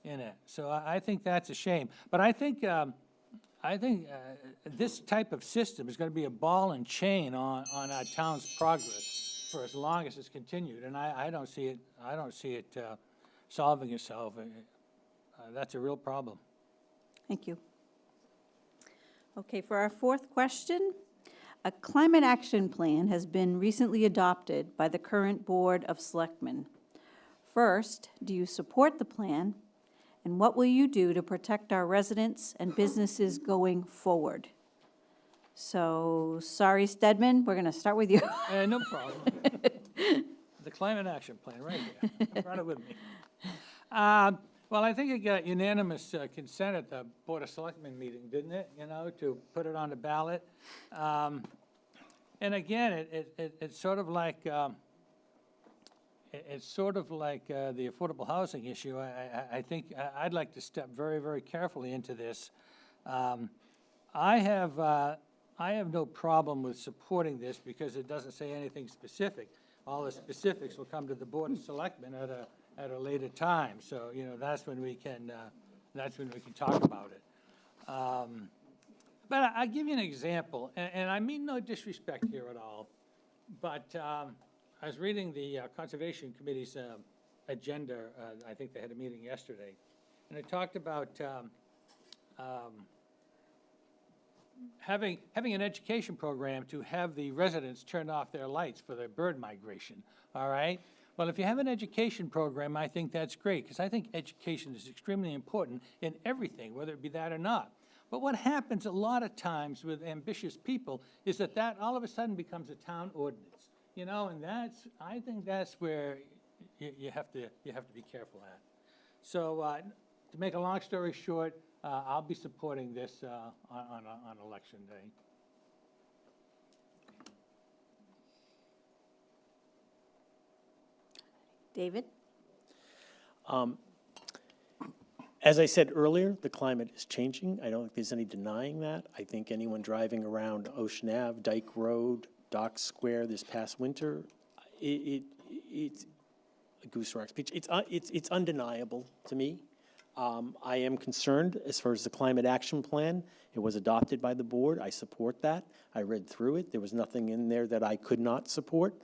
in it. So I think that's a shame. But I think this type of system is going to be a ball and chain on our town's progress for as long as it's continued. And I don't see it solving itself. That's a real problem. Thank you. Okay, for our fourth question, a climate action plan has been recently adopted by the current Board of Selectmen. First, do you support the plan? And what will you do to protect our residents and businesses going forward? So, sorry, Stedman, we're going to start with you. No problem. The climate action plan, right here. Brought it with me. Well, I think it got unanimous consent at the Board of Selectmen meeting, didn't it? You know, to put it on the ballot. And again, it's sort of like the affordable housing issue. I think I'd like to step very, very carefully into this. I have no problem with supporting this because it doesn't say anything specific. All the specifics will come to the Board of Selectmen at a later time. So, you know, that's when we can talk about it. But I'll give you an example, and I mean no disrespect here at all, but I was reading the Conservation Committee's agenda. I think they had a meeting yesterday, and it talked about having an education program to have the residents turn off their lights for their bird migration, all right? Well, if you have an education program, I think that's great, because I think education is extremely important in everything, whether it be that or not. But what happens a lot of times with ambitious people is that all of a sudden becomes a town ordinance, you know, and I think that's where you have to be careful at. So to make a long story short, I'll be supporting this on election day. David? As I said earlier, the climate is changing. I don't think there's any denying that. I think anyone driving around Ocean Ave, Dyke Road, Dock Square this past winter, it's Goose Rocks Beach. It's undeniable to me. I am concerned as far as the climate action plan. It was adopted by the board. I support that. I read through it. There was nothing in there that I could not support.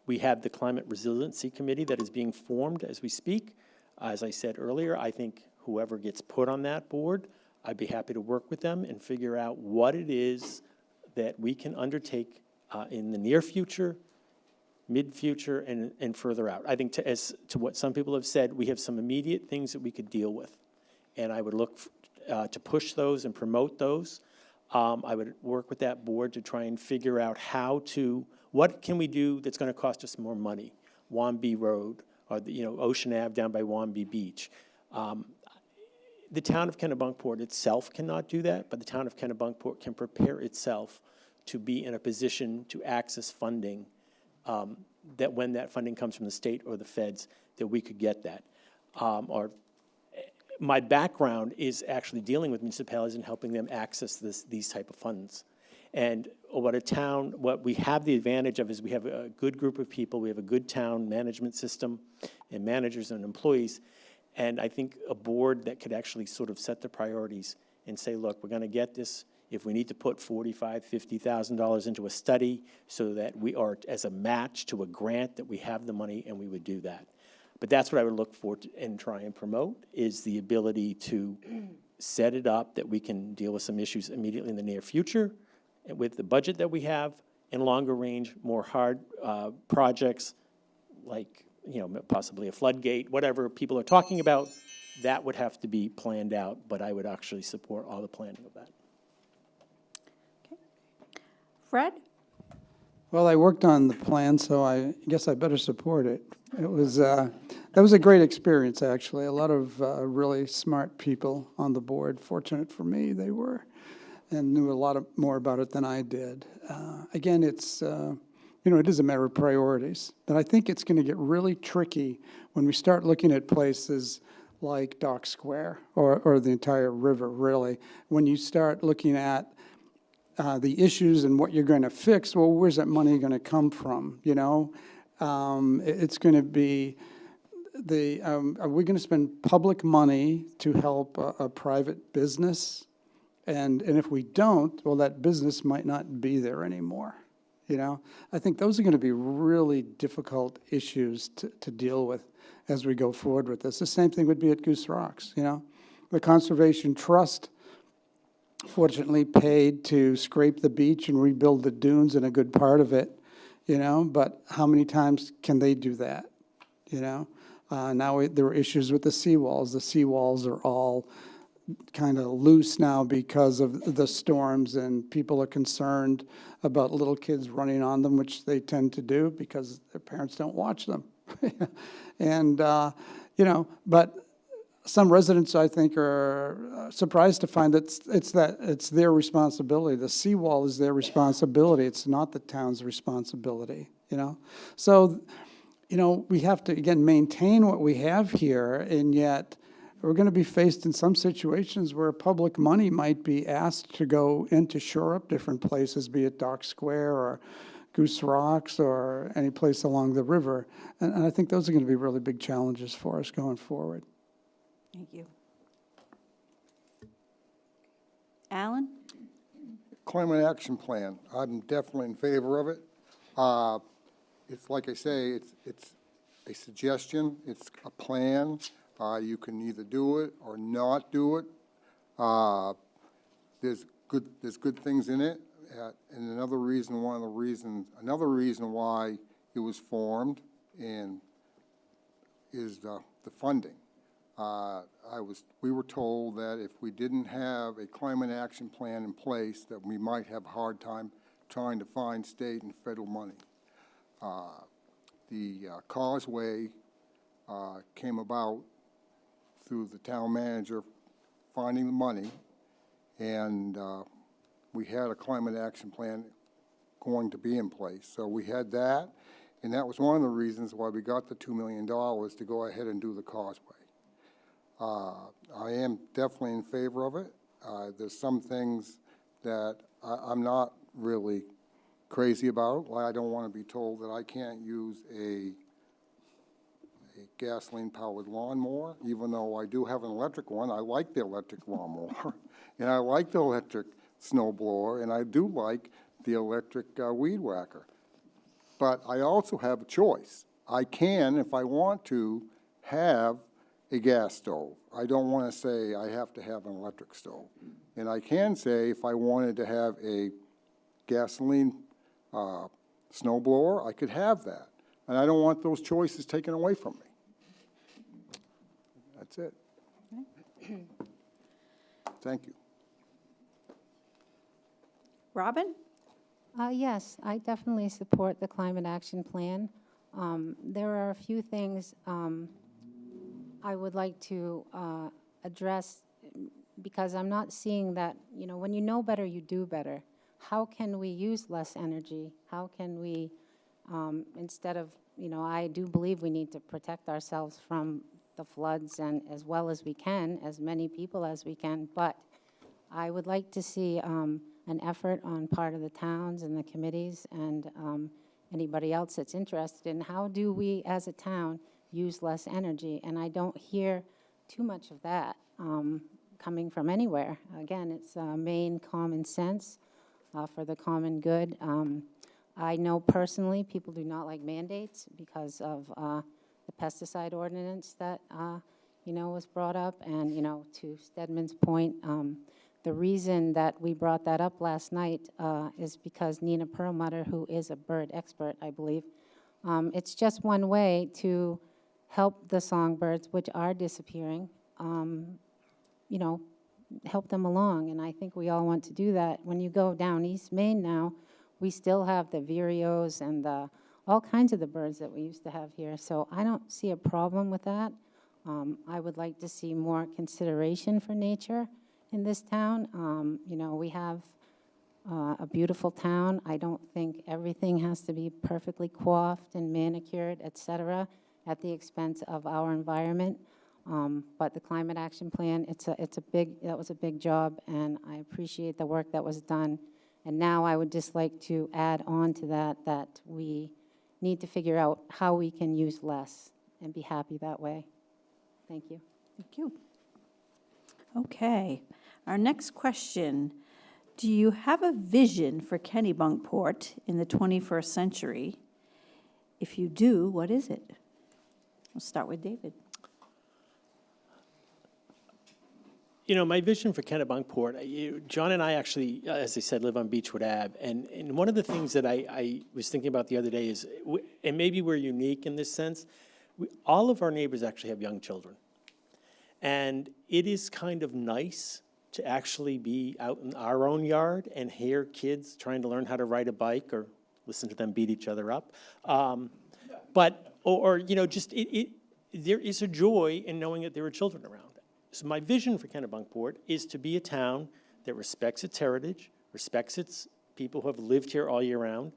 We have the Climate Resiliency Committee that is being formed as we speak. As I said earlier, I think whoever gets put on that board, I'd be happy to work with them and figure out what it is that we can undertake in the near future, mid-future, and further out. I think as to what some people have said, we have some immediate things that we could deal with. And I would look to push those and promote those. I would work with that board to try and figure out what can we do that's going to cost us more money? Wamby Road, or Ocean Ave down by Wamby Beach. The town of Kennebunkport itself cannot do that, but the town of Kennebunkport can prepare itself to be in a position to access funding, that when that funding comes from the state or the feds, that we could get that. My background is actually dealing with municipalities and helping them access these type of funds. And what we have the advantage of is we have a good group of people, we have a good town management system and managers and employees, and I think a board that could actually sort of set the priorities and say, look, we're gonna get this. If we need to put $45,000, $50,000 into a study so that we are, as a match to a grant, that we have the money, and we would do that. But that's what I would look for and try and promote, is the ability to set it up that we can deal with some issues immediately in the near future, and with the budget that we have, and longer range, more hard projects, like possibly a floodgate, whatever people are talking about, that would have to be planned out, but I would actually support all the planning of that. Okay. Fred? Well, I worked on the plan, so I guess I better support it. It was, that was a great experience, actually. A lot of really smart people on the board. Fortunate for me, they were, and knew a lot more about it than I did. Again, it's, it is a matter of priorities. But I think it's going to get really tricky when we start looking at places like Dock Square or the entire river, really. When you start looking at the issues and what you're going to fix, well, where's that money going to come from, It's going to be are we going to spend public money to help a private business? And if we don't, well, that business might not be there anymore. You know, I think those are going to be really difficult issues to deal with as we go forward with this. The same thing would be at Goose Rocks, you know. The Conservation Trust fortunately paid to scrape the beach and rebuild the dunes and a good part of it, you know, but how many times can they do that, you know? There are issues with the seawalls. The seawalls are all kind of loose now because of the storms, and people are concerned about little kids running on them, which they tend to do because their parents don't watch them. And, you know, but some residents, I think, are surprised to find that it's their responsibility. The seawall is their responsibility. It's not the town's responsibility, you know? So, you know, we have to, again, maintain what we have here, and yet we're going to be faced in some situations where public money might be asked to go in to shore up different places, be it Dock Square or Goose Rocks or any place along the river. And I think those are going to be really big challenges for us going forward. Thank you. Alan? Climate Action Plan, I'm definitely in favor of it. It's like I say, it's a suggestion, it's a plan. You can either do it or not do it. There's good things in it. And another reason why it was formed and is the funding. We were told that if we didn't have a climate action plan in place, that we might have a hard time trying to find state and federal money. The causeway came about through the town manager finding the money, and we had a climate action plan going to be in place. So we had that, and that was one of the reasons why we got the $2 million to go ahead and do the causeway. I am definitely in favor of it. There's some things that I'm not really crazy about. I don't want to be told that I can't use a gasoline-powered lawnmower, even though I do have an electric one. I like the electric lawnmower, and I like the electric snow blower, and I do like the electric weed whacker. But I also have a choice. I can, if I want to, have a gas stove. I don't want to say I have to have an electric stove. And I can say if I wanted to have a gasoline snow blower, I could have that. And I don't want those choices taken away from me. That's it. Thank you. Robin? Yes, I definitely support the Climate Action Plan. There are a few things I would like to address, because I'm not seeing that, you know, when you know better, you do better. How can we use less energy? How can we, instead of, you know, I do believe we need to protect ourselves from the floods and as well as we can, as many people as we can, but I would like to see an effort on part of the towns and the committees and anybody else that's interested in how do we as a town use less energy. And I don't hear too much of that coming from anywhere. Again, it's main common sense for the common good. I know personally people do not like mandates because of the pesticide ordinance that, you know, was brought up. And, you know, to Stedman's point, the reason that we brought that up last night is because Nina Perlmutter, who is a bird expert, I believe, it's just one way to help the songbirds, which are disappearing, you know, help them along. And I think we all want to do that. When you go down East Main now, we still have the vireos and all kinds of the birds that we used to have here. So I don't see a problem with that. I would like to see more consideration for nature in this town. You know, we have a beautiful town. I don't think everything has to be perfectly coiffed and manicured, et cetera, at the expense of our environment. But the Climate Action Plan, that was a big job, and I appreciate the work that was done. And now I would just like to add on to that, that we need to figure out how we can use less and be happy that way. Thank you. Thank you. Okay, our next question. Do you have a vision for Kennebunkport in the 21st century? If you do, what is it? We'll start with David. You know, my vision for Kennebunkport, John and I actually, as I said, live on Beechwood Ave. And one of the things that I was thinking about the other day is, and maybe we're unique in this sense, all of our neighbors actually have young children. And it is kind of nice to actually be out in our own yard and hear kids trying to learn how to ride a bike or listen to them beat each other up. Or you know, just there is a joy in knowing that there are children around. So my vision for Kennebunkport is to be a town that respects its heritage, respects its people who have lived here all year round,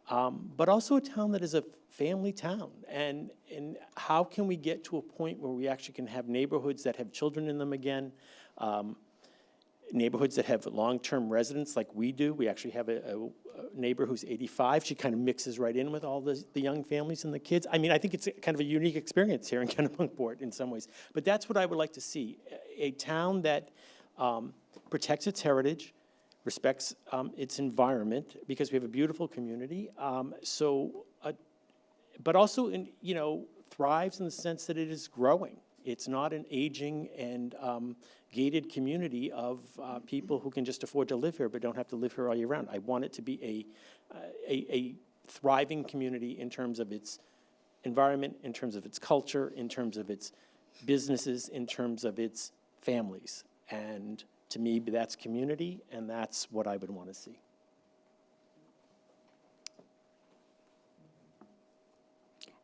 but also a town that is a family town. And how can we get to a point where we actually can have neighborhoods that have children in them again, neighborhoods that have long-term residents like we do. We actually have a neighbor who's 85. She kind of mixes right in with all the young families and the kids. I mean, I think it's kind of a unique experience here in Kennebunkport in some ways. But that's what I would like to see, a town that protects its heritage, respects its environment, because we have a beautiful community, but also, thrives in the sense that it is growing. It's not an aging and gated community of people who can just afford to live here but don't have to live here all year round. I want it to be a thriving community in terms of its environment, in terms of its culture, in terms of its businesses, in terms of its families. And to me, that's community, and that's what I would want to see.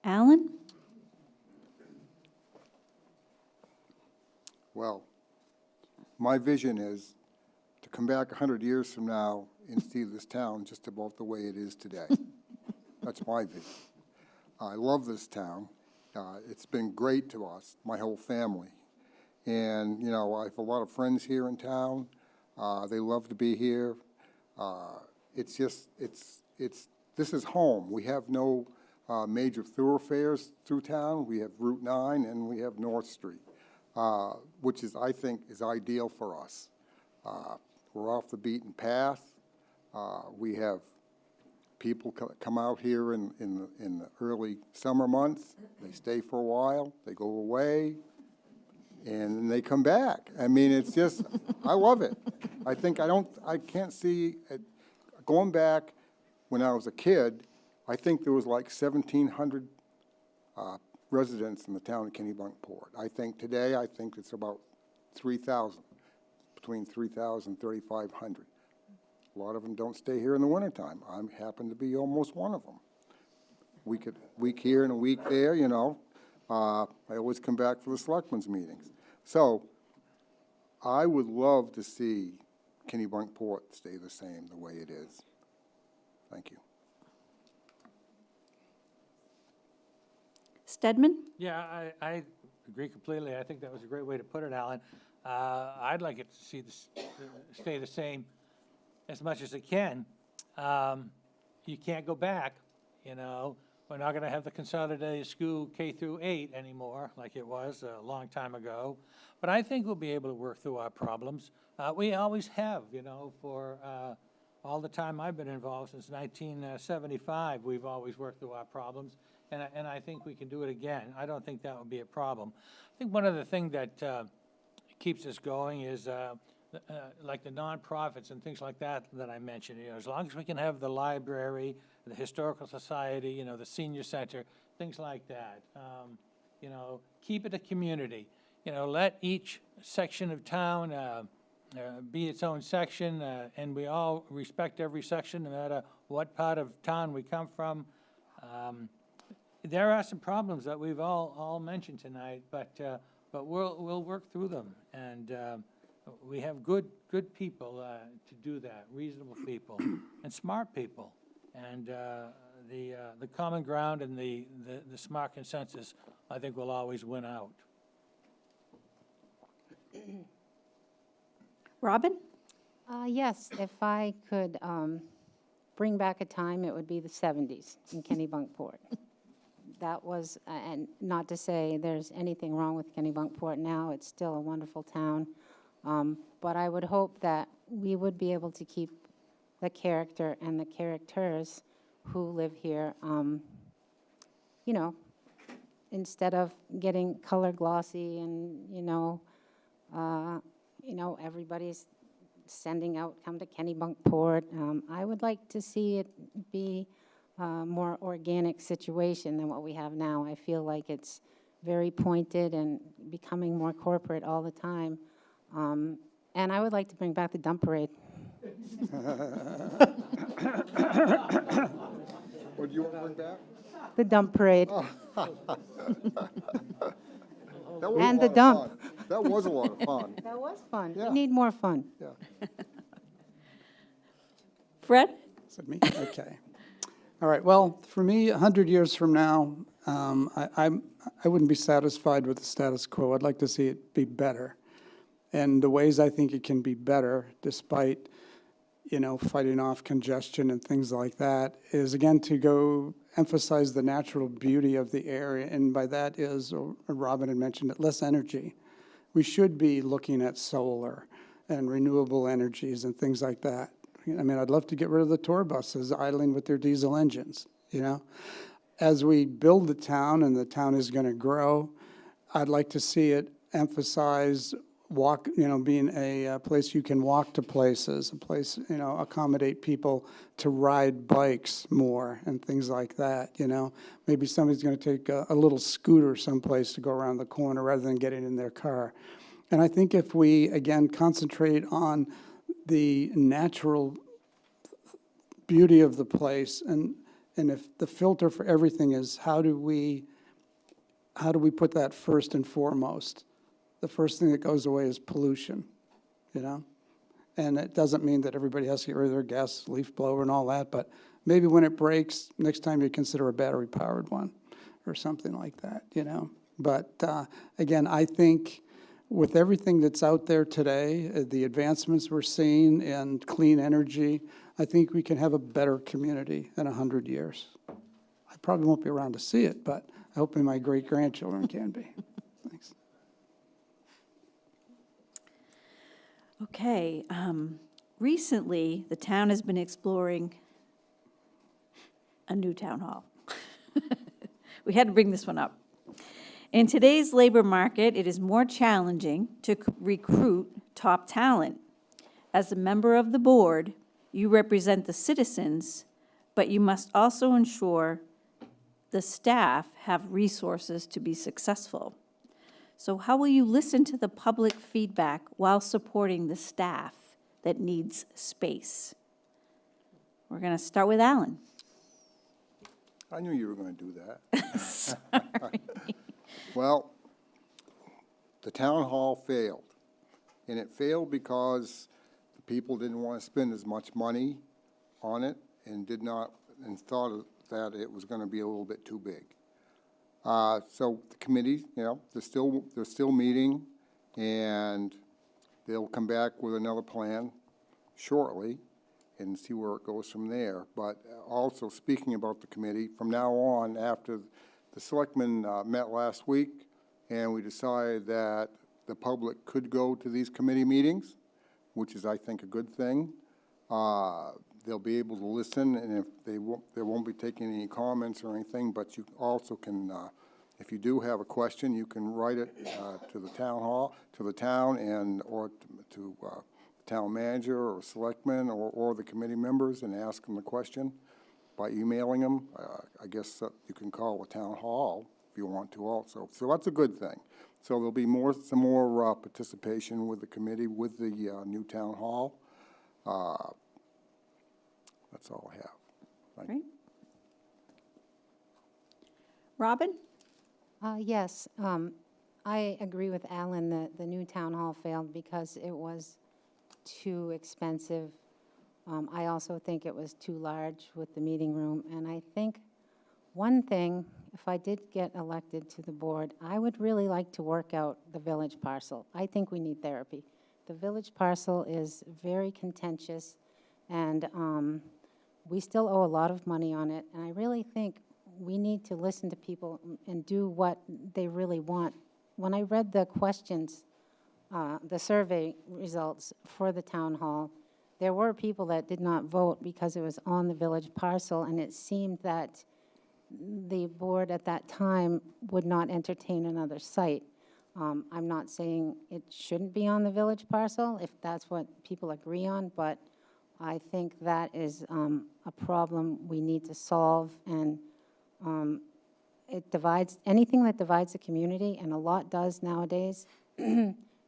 Alan? Well, my vision is to come back 100 years from now and see this town just about the way it is today. That's my vision. I love this town. It's been great to us, my whole family. And, I have a lot of friends here in town. They love to be here. This is home. We have no major thoroughfares through town. We have Route 9 and we have North Street. Which I think is ideal for us. We're off the beaten path. We have people come out here in the early summer months. They stay for a while, they go away, and then they come back. I mean, it's just, I love it. I can't see it. Going back when I was a kid, I think there was like 1,700 residents in the town of Kennebunkport. I think today, it's about 3,000, between 3,000 and 3,500. A lot of them don't stay here in the wintertime. I happen to be almost one of them. Week here and a week there, I always come back for the selectmen's meetings. So I would love to see Kennebunkport stay the same the way it is. Thank you. Stedman? Yeah, I agree completely. I think that was a great way to put it, Alan. I'd like it to see stay the same as much as it can. You can't go back, We're not going to have the consolidated school K through 8 anymore like it was a long time ago. But I think we'll be able to work through our problems. We always have, for all the time I've been involved since 1975, we've always worked through our problems. And I think we can do it again. I don't think that would be a problem. I think one of the things that keeps us going is like the nonprofits and things like that I mentioned. As long as we can have the library, the historical society, the senior center, things like that. Keep it a community. Let each section of town be its own section, and we all respect every section, no matter what part of town we come from. There are some problems that we've all mentioned tonight, but we'll work through them, and we have good people to do that, reasonable people, and smart people, and the common ground and the smart consensus, I think, will always win out. Robin? Yes, if I could bring back a time, it would be the 70s in Kennebunkport. That was, and not to say there's anything wrong with Kennebunkport now, it's still a wonderful town. But I would hope that we would be able to keep the character and the characters who live here, you know, instead of getting color glossy and, everybody's sending out, come to Kennebunkport. I would like to see it be a more organic situation than what we have now. I feel like it's very pointed and becoming more corporate all the time. And I would like to bring back the dump parade. What do you want to bring back? The dump parade. That was a And lot the of dump. fun. That was a lot of fun. That was fun. Yeah. We need more fun. Yeah. Fred? Is it me? Okay. All right, well, for me, 100 years from now, I wouldn't be satisfied with the status quo. I'd like to see it be better. And the ways I think it can be better, despite, fighting off congestion and things like that, is again to go emphasize the natural beauty of the area. And by that is, or Robin had mentioned it, less energy. We should be looking at solar and renewable energies and things like that. I mean, I'd love to get rid of the tour buses idling with their diesel engines, As we build the town and the town is going to grow, I'd like to see it emphasize being a place you can walk to places, a place, accommodate people to ride bikes more and things like that, Maybe somebody's going to take a little scooter someplace to go around the corner rather than getting in their car. And I think if we, again, concentrate on the natural beauty of the place, and if the filter for everything is how do we put that first and foremost? The first thing that goes away is pollution, And it doesn't mean that everybody has to get rid of their gas leaf blower and all that, but maybe when it breaks, next time you consider a battery-powered one or something like that, But again, I think with everything that's out there today, the advancements we're seeing in clean energy, I think we can have a better community in 100 years. I probably won't be around to see it, but I hope my great-grandchildren can be. Thanks. Okay, recently, the town has been exploring a new town hall. We had to bring this one up. In today's labor market, it is more challenging to recruit top talent. As a member of the board, you represent the citizens, but you must also ensure the staff have resources to be successful. So how will you listen to the public feedback while supporting the staff that needs space? We're going to start with Alan. I knew you were going to do that. Sorry. Well, the town hall failed. And it failed because the people didn't want to spend as much money on it and thought that it was going to be a little bit too big. So the committee, they're still meeting, and they'll come back with another plan shortly and see where it goes from there. But also, speaking about the committee, from now on, after the selectmen met last week, and we decided that the public could go to these committee meetings, which is, I think, a good thing. They'll be able to listen, and if they won't be taking any comments or anything, but you also can, if you do have a question, you can write it to the town hall, to the town, or to the town manager or selectmen or the committee members, and ask them the question by emailing them. I guess you can call the town hall if you want to also. So that's a good thing. So there'll be some more participation with the committee with the new town hall. That's all I have. Great. Robin? Yes, I agree with Alan that the new town hall failed because it was too expensive. I also think it was too large with the meeting room. And I think one thing, if I did get elected to the board, I would really like to work out the village parcel. I think we need therapy. The village parcel is very contentious, and we still owe a lot of money on it, and I really think we need to listen to people and do what they really want. When I read the questions, the survey results for the town hall, there were people that did not vote because it was on the village parcel, and it seemed that the board at that time would not entertain another site. I'm not saying it shouldn't be on the village parcel if that's what people agree on, but I think that is a problem we need to solve, and it divides, anything that divides the community, and a lot does nowadays,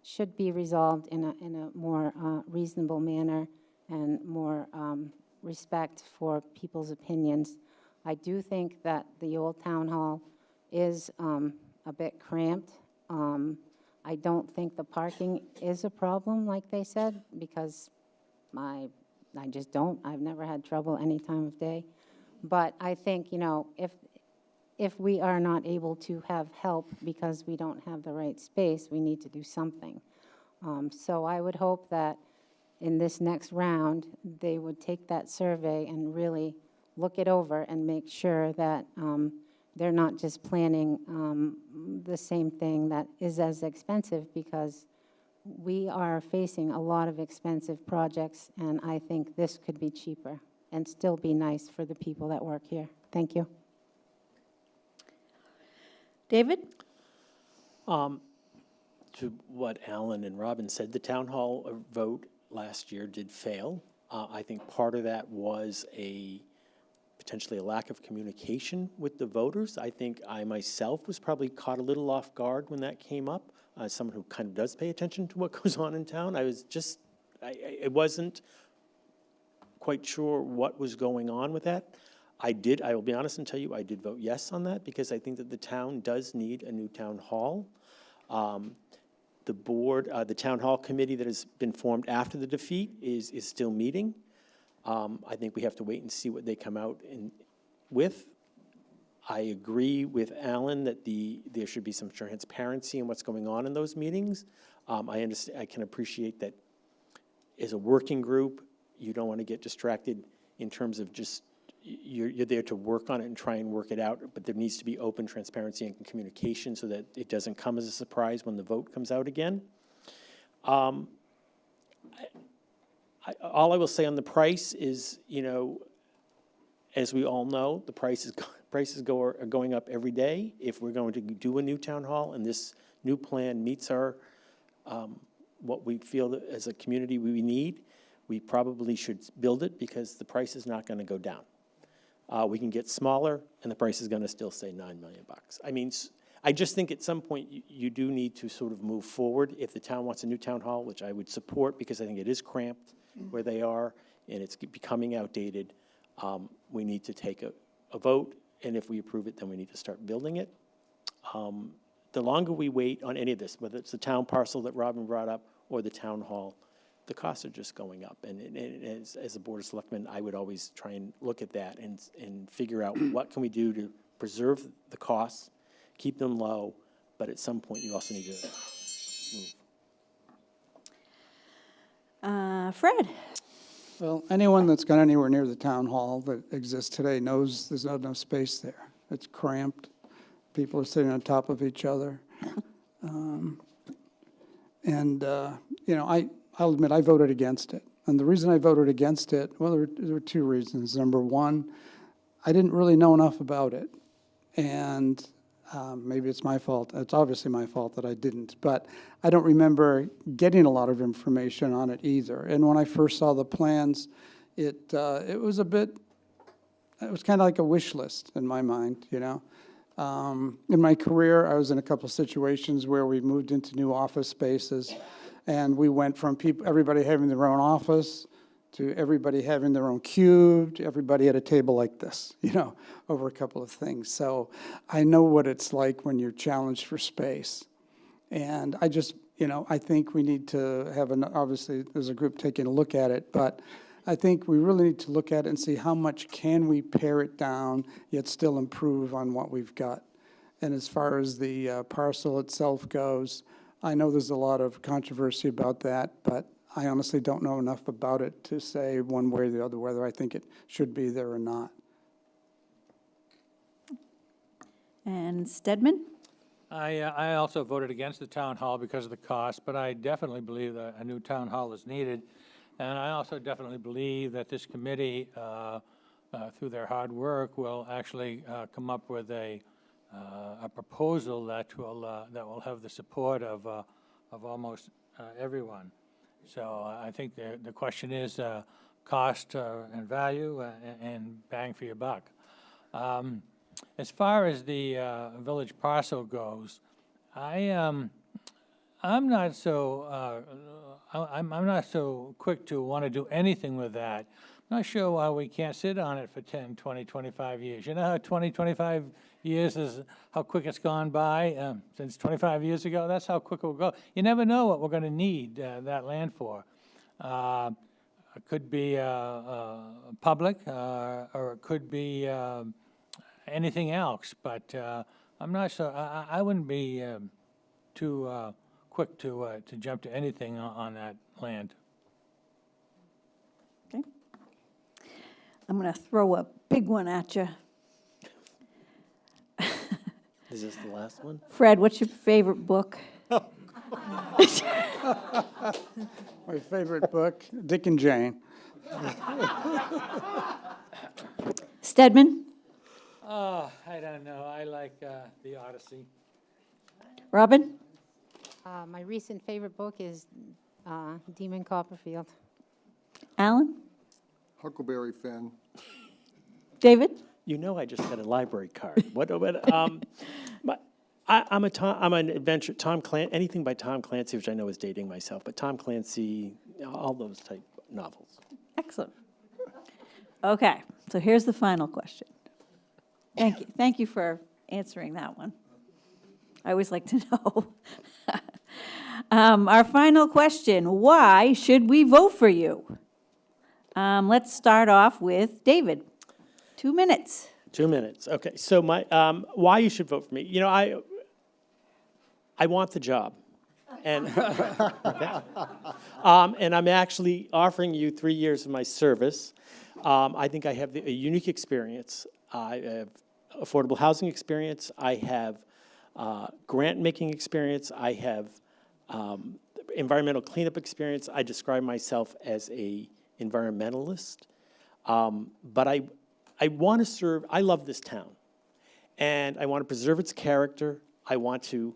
should be resolved in a more reasonable manner and more respect for people's opinions. I do think that the old town hall is a bit cramped. I don't think the parking is a problem, like they said, because I just don't. I've never had trouble any time of day. But I think, you know, if we are not able to have help because we don't have the right space, we need to do something. So I would hope that in this next round, they would take that survey and really look it over and make sure that they're not just planning the same thing that is as expensive, because we are facing a lot of expensive projects, and I think this could be cheaper and still be nice for the people that work here. Thank you. David? To what Alan and Robin said, the town hall vote last year did fail. I think part of that was potentially a lack of communication with the voters. I think I myself was probably caught a little off guard when that came up. As someone who kind of does pay attention to what goes on in town, I was just, I wasn't quite sure what was going on with that. I will be honest and tell you, I did vote yes on that because I think that the town does need a new town hall. The board, the town hall committee that has been formed after the defeat is still meeting. I think we have to wait and see what they come out with. I agree with Alan that there should be some transparency in what's going on in those meetings. I can appreciate that as a working group, you don't want to get distracted in terms of just, you're there to work on it and try and work it out, but there needs to be open transparency and communication so that it doesn't come as a surprise when the vote comes out again. All I will say on the price is, you know, as we all know, the prices are going up every day. If we're going to do a new town hall and this new plan meets our, what we feel that as a community we need, we probably should build it because the price is not going to go down. We can get smaller and the price is going to still say $9 million. I mean, I just think at some point you do need to sort of move forward. If the town wants a new town hall, which I would support because I think it is cramped where they are and it's becoming outdated, we need to take a vote, and if we approve it, then we need to start building it. The longer we wait on any of this, whether it's the town parcel that Robin brought up or the town hall, the costs are just going up. And as a Board of Selectmen, I would always try and look at that and figure out what can we do to preserve the costs, keep them low, but at some point you also need to move. Fred? Well, anyone that's gone anywhere near the town hall that exists today knows there's not enough space there. It's cramped. People are sitting on top of each other. You know, I'll admit I voted against it. And the reason I voted against it, well, there were two reasons. Number one, I didn't really know enough about it. And maybe it's my fault. It's obviously my fault that I didn't. But I don't remember getting a lot of information on it either. And when I first saw the plans, it was kind of like a wish list in my mind, you know. In my career, I was in a couple of situations where we moved into new office spaces, and we went from everybody having their own office to everybody having their own cube, to everybody at a table like this, you know, over a couple of things. So I know what it's like when you're challenged for space. And I just, you know, I think we need to have obviously there's a group taking a look at it, but I think we really need to look at it and see how much can we pare it down, yet still improve on what we've got. And as far as the parcel itself goes, I know there's a lot of controversy about that, but I honestly don't know enough about it to say one way or the other whether I think it should be there or not. And Stedman? I also voted against the town hall because of the cost, but I definitely believe that a new town hall is needed. And I also definitely believe that this committee, through their hard work, will actually come up with a proposal that will have the support of almost everyone. So I think the question is cost and value and bang for your buck. As far as the village parcel goes, I'm not so I'm not so quick to want to do anything with that. I'm not sure why we can't sit on it for 10, 20, 25 years. You know how 20, 25 years is how quick it's gone by since 25 years ago? That's how quick it will go. You never know what we're going to need that land for. It could be public, or it could be anything else, but I'm not sure. I wouldn't be too quick to jump to anything on that land. Okay. I'm going to throw a big one at you. Is this the last one? Fred, what's your favorite book? My favorite book, Dick and Jane. Stedman? Oh, I don't know. I like the Odyssey. Robin? My recent favorite book is Demon Copperfield. Alan? Huckleberry Finn. David? You know, I just got a library card. But I'm an adventure. Anything by Tom Clancy, which I know is dating myself, but Tom Clancy, all those type novels. Excellent. Okay, so here's the final question. Thank you. Thank you for answering that one. I always like to know. Our final question, why should we vote for you? Let's start off with David. 2 minutes. 2 minutes. Okay. So why you should vote for me? You know, I want the job, and and I'm actually offering you 3 years of my service. I think I have a unique experience. I have affordable housing experience. I have grant making experience. I have environmental cleanup experience. I describe myself as a environmentalist, but I want to serve. I love this town, and I want to preserve its character. I want to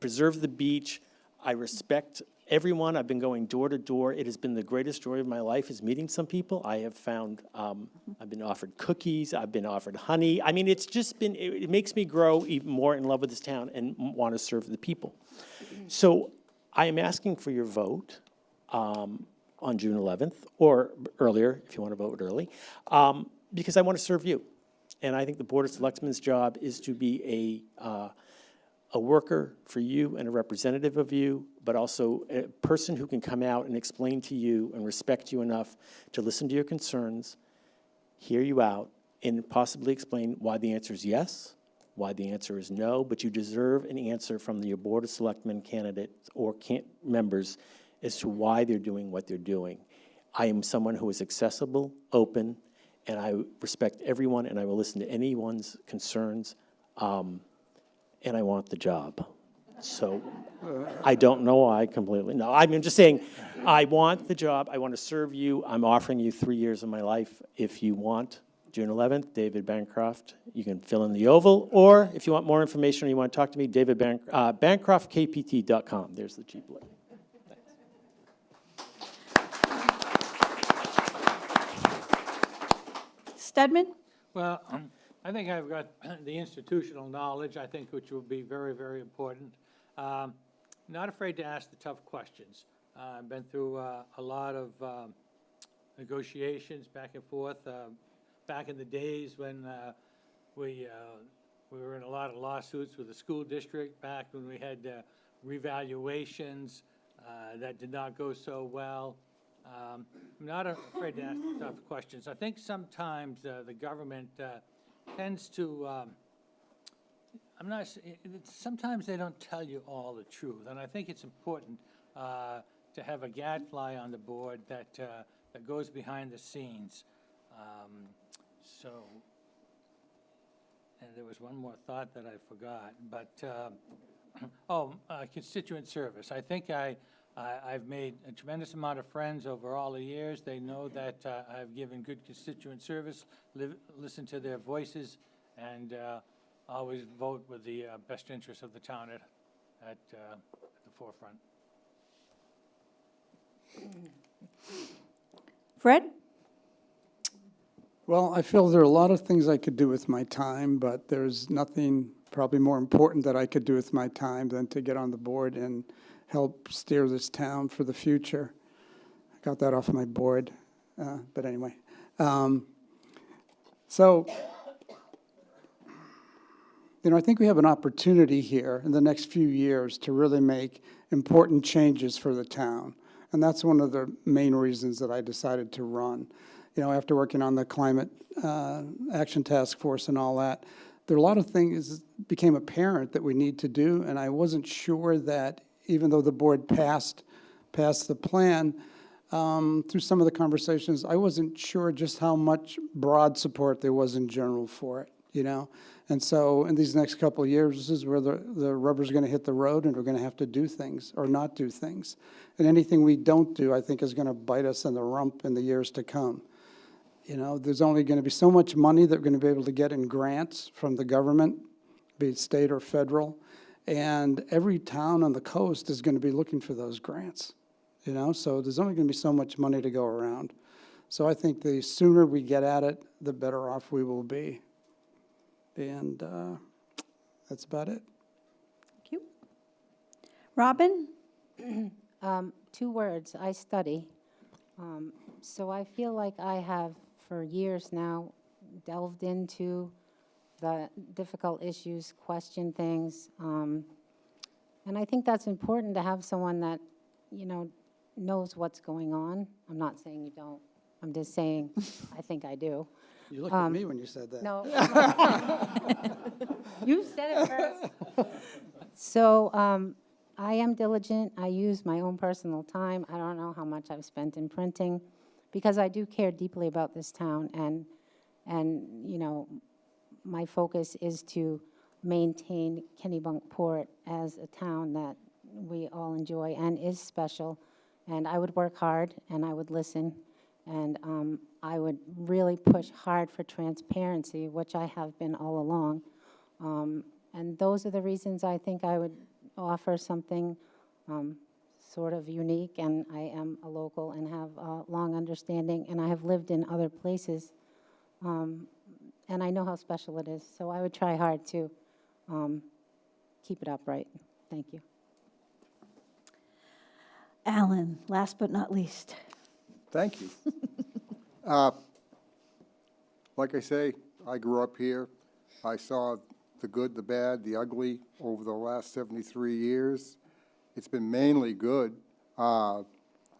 preserve the beach. I respect everyone. I've been going door to door. It has been the greatest joy of my life is meeting some people. I have found, I've been offered cookies. I've been offered honey. I mean, it's just been, it makes me grow even more in love with this town and want to serve the people. So I am asking for your vote on June 11th, or earlier, if you want to vote early, because I want to serve you. And I think the Board of Selectmen's job is to be a worker for you and a representative of you, but also a person who can come out and explain to you and respect you enough to listen to your concerns, hear you out, and possibly explain why the answer is yes, why the answer is no, but you deserve an answer from your Board of Selectmen candidates or members as to why they're doing what they're doing. I am someone who is accessible, open, and I respect everyone, and I will listen to anyone's concerns. And I want the job. So I don't know why completely. No, I'm just saying, I want the job. I want to serve you. I'm offering you 3 years of my life. If you want, June 11th, David Bancroft, you can fill in the oval. Or if you want more information or you want to talk to me, bancroftkpt.com. There's the cheap link. Stedman? Well, I think I've got the institutional knowledge, I think, which will be very, very important. Not afraid to ask the tough questions. I've been through a lot of negotiations back and forth. Back in the days when we were in a lot of lawsuits with the school district, back when we had revaluations that did not go so well. I'm not afraid to ask the tough questions. I think sometimes the government tends to, sometimes they don't tell you all the truth, and I think it's important to have a gadfly on the board that goes behind the scenes. So, and there was one more thought that I forgot, but, constituent service. I think I've made a tremendous amount of friends over all the years. They know that I've given good constituent service, listen to their voices, and always vote with the best interests of the town at the forefront. Fred? Well, I feel there are a lot of things I could do with my time, but there's nothing probably more important that I could do with my time than to get on the board and help steer this town for the future. I got that off my board, but anyway. So, I think we have an opportunity here in the next few years to really make important changes for the town. And that's one of the main reasons that I decided to run. After working on the Climate Action Task Force and all that, there are a lot of things became apparent that we need to do, and I wasn't sure that even though the board passed the plan, through some of the conversations, I wasn't sure just how much broad support there was in general for it, And so in these next couple of years, this is where the rubber's going to hit the road, and we're going to have to do things or not do things. And anything we don't do, I think, is going to bite us in the rump in the years to come. There's only going to be so much money that we're going to be able to get in grants from the government, be it state or federal, and every town on the coast is going to be looking for those grants, so there's only going to be so much money to go around. So I think the sooner we get at it, the better off we will be. And that's about it. Thank you. Robin? 2 words, I study. So I feel like I have, for years now, delved into the difficult issues, questioned things. And I think that's important to have someone that, knows what's going on. I'm not saying you don't. I'm just saying I think I do. You looked at me when you said that. No. You said it first. So I am diligent. I use my own personal time. I don't know how much I've spent in printing because I do care deeply about this town. And my focus is to maintain Kennebunkport as a town that we all enjoy and is special. And I would work hard and I would listen. And I would really push hard for transparency, which I have been all along. And those are the reasons I think I would offer something sort of unique. And I am a local and have a long understanding, and I have lived in other places. And I know how special it is. So I would try hard to keep it upright. Thank you. Alan, last but not least. Thank you. Like I say, I grew up here. I saw the good, the bad, the ugly over the last 73 years. It's been mainly good. I've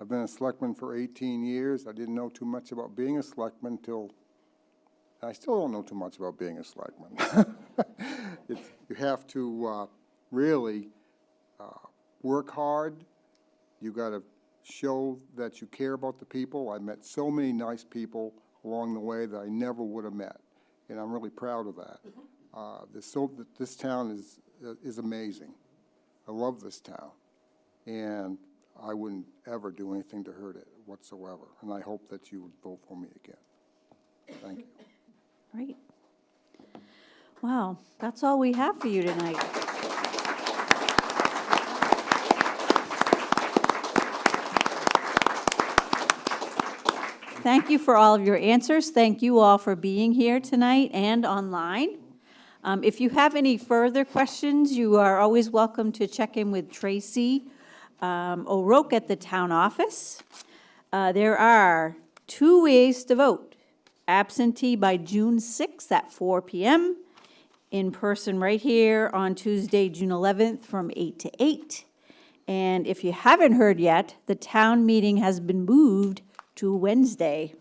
been a selectman for 18 years. I didn't know too much about being a selectman until, I still don't know too much about being a selectman. You have to really work hard. You got to show that you care about the people. I met so many nice people along the way that I never would have met, and I'm really proud of that. This town is amazing. I love this town, and I wouldn't ever do anything to hurt it whatsoever, and I hope that you would vote for me again. Thank you. Great. Wow, that's all we have for you tonight. Thank you for all of your answers. Thank you all for being here tonight and online. If you have any further questions, you are always welcome to check in with Tracy O'Rourke at the town office. There are 2 ways to vote. Absentee by June 6th at 4 p.m. In person right here on Tuesday, June 11th from 8 to 8. And if you haven't heard yet, the town meeting has been moved to Wednesday,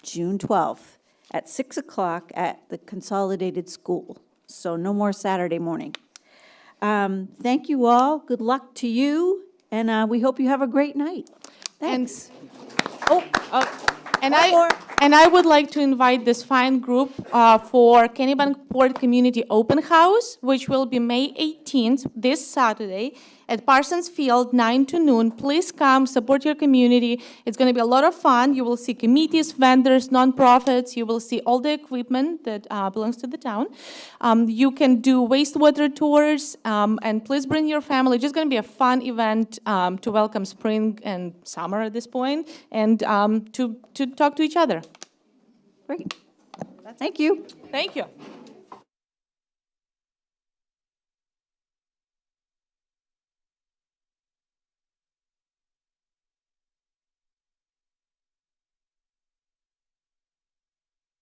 June 12th at 6 o'clock at the Consolidated School. So no more Saturday morning. Thank you all. Good luck to you And we hope you have a great night. Thanks. Oh, And One more. I would like to invite this fine group for Kennebunkport Community Open House, which will be May 18th, this Saturday, at Parsons Field, 9 to noon. Please come, support your community. It's going to be a lot of fun. You will see committees, vendors, nonprofits. You will see all the equipment that belongs to the town. You can do wastewater tours, and please bring your family. It's just going to be a fun event to welcome spring and summer at this point, and to talk to each other. great. Thank you. Thank you.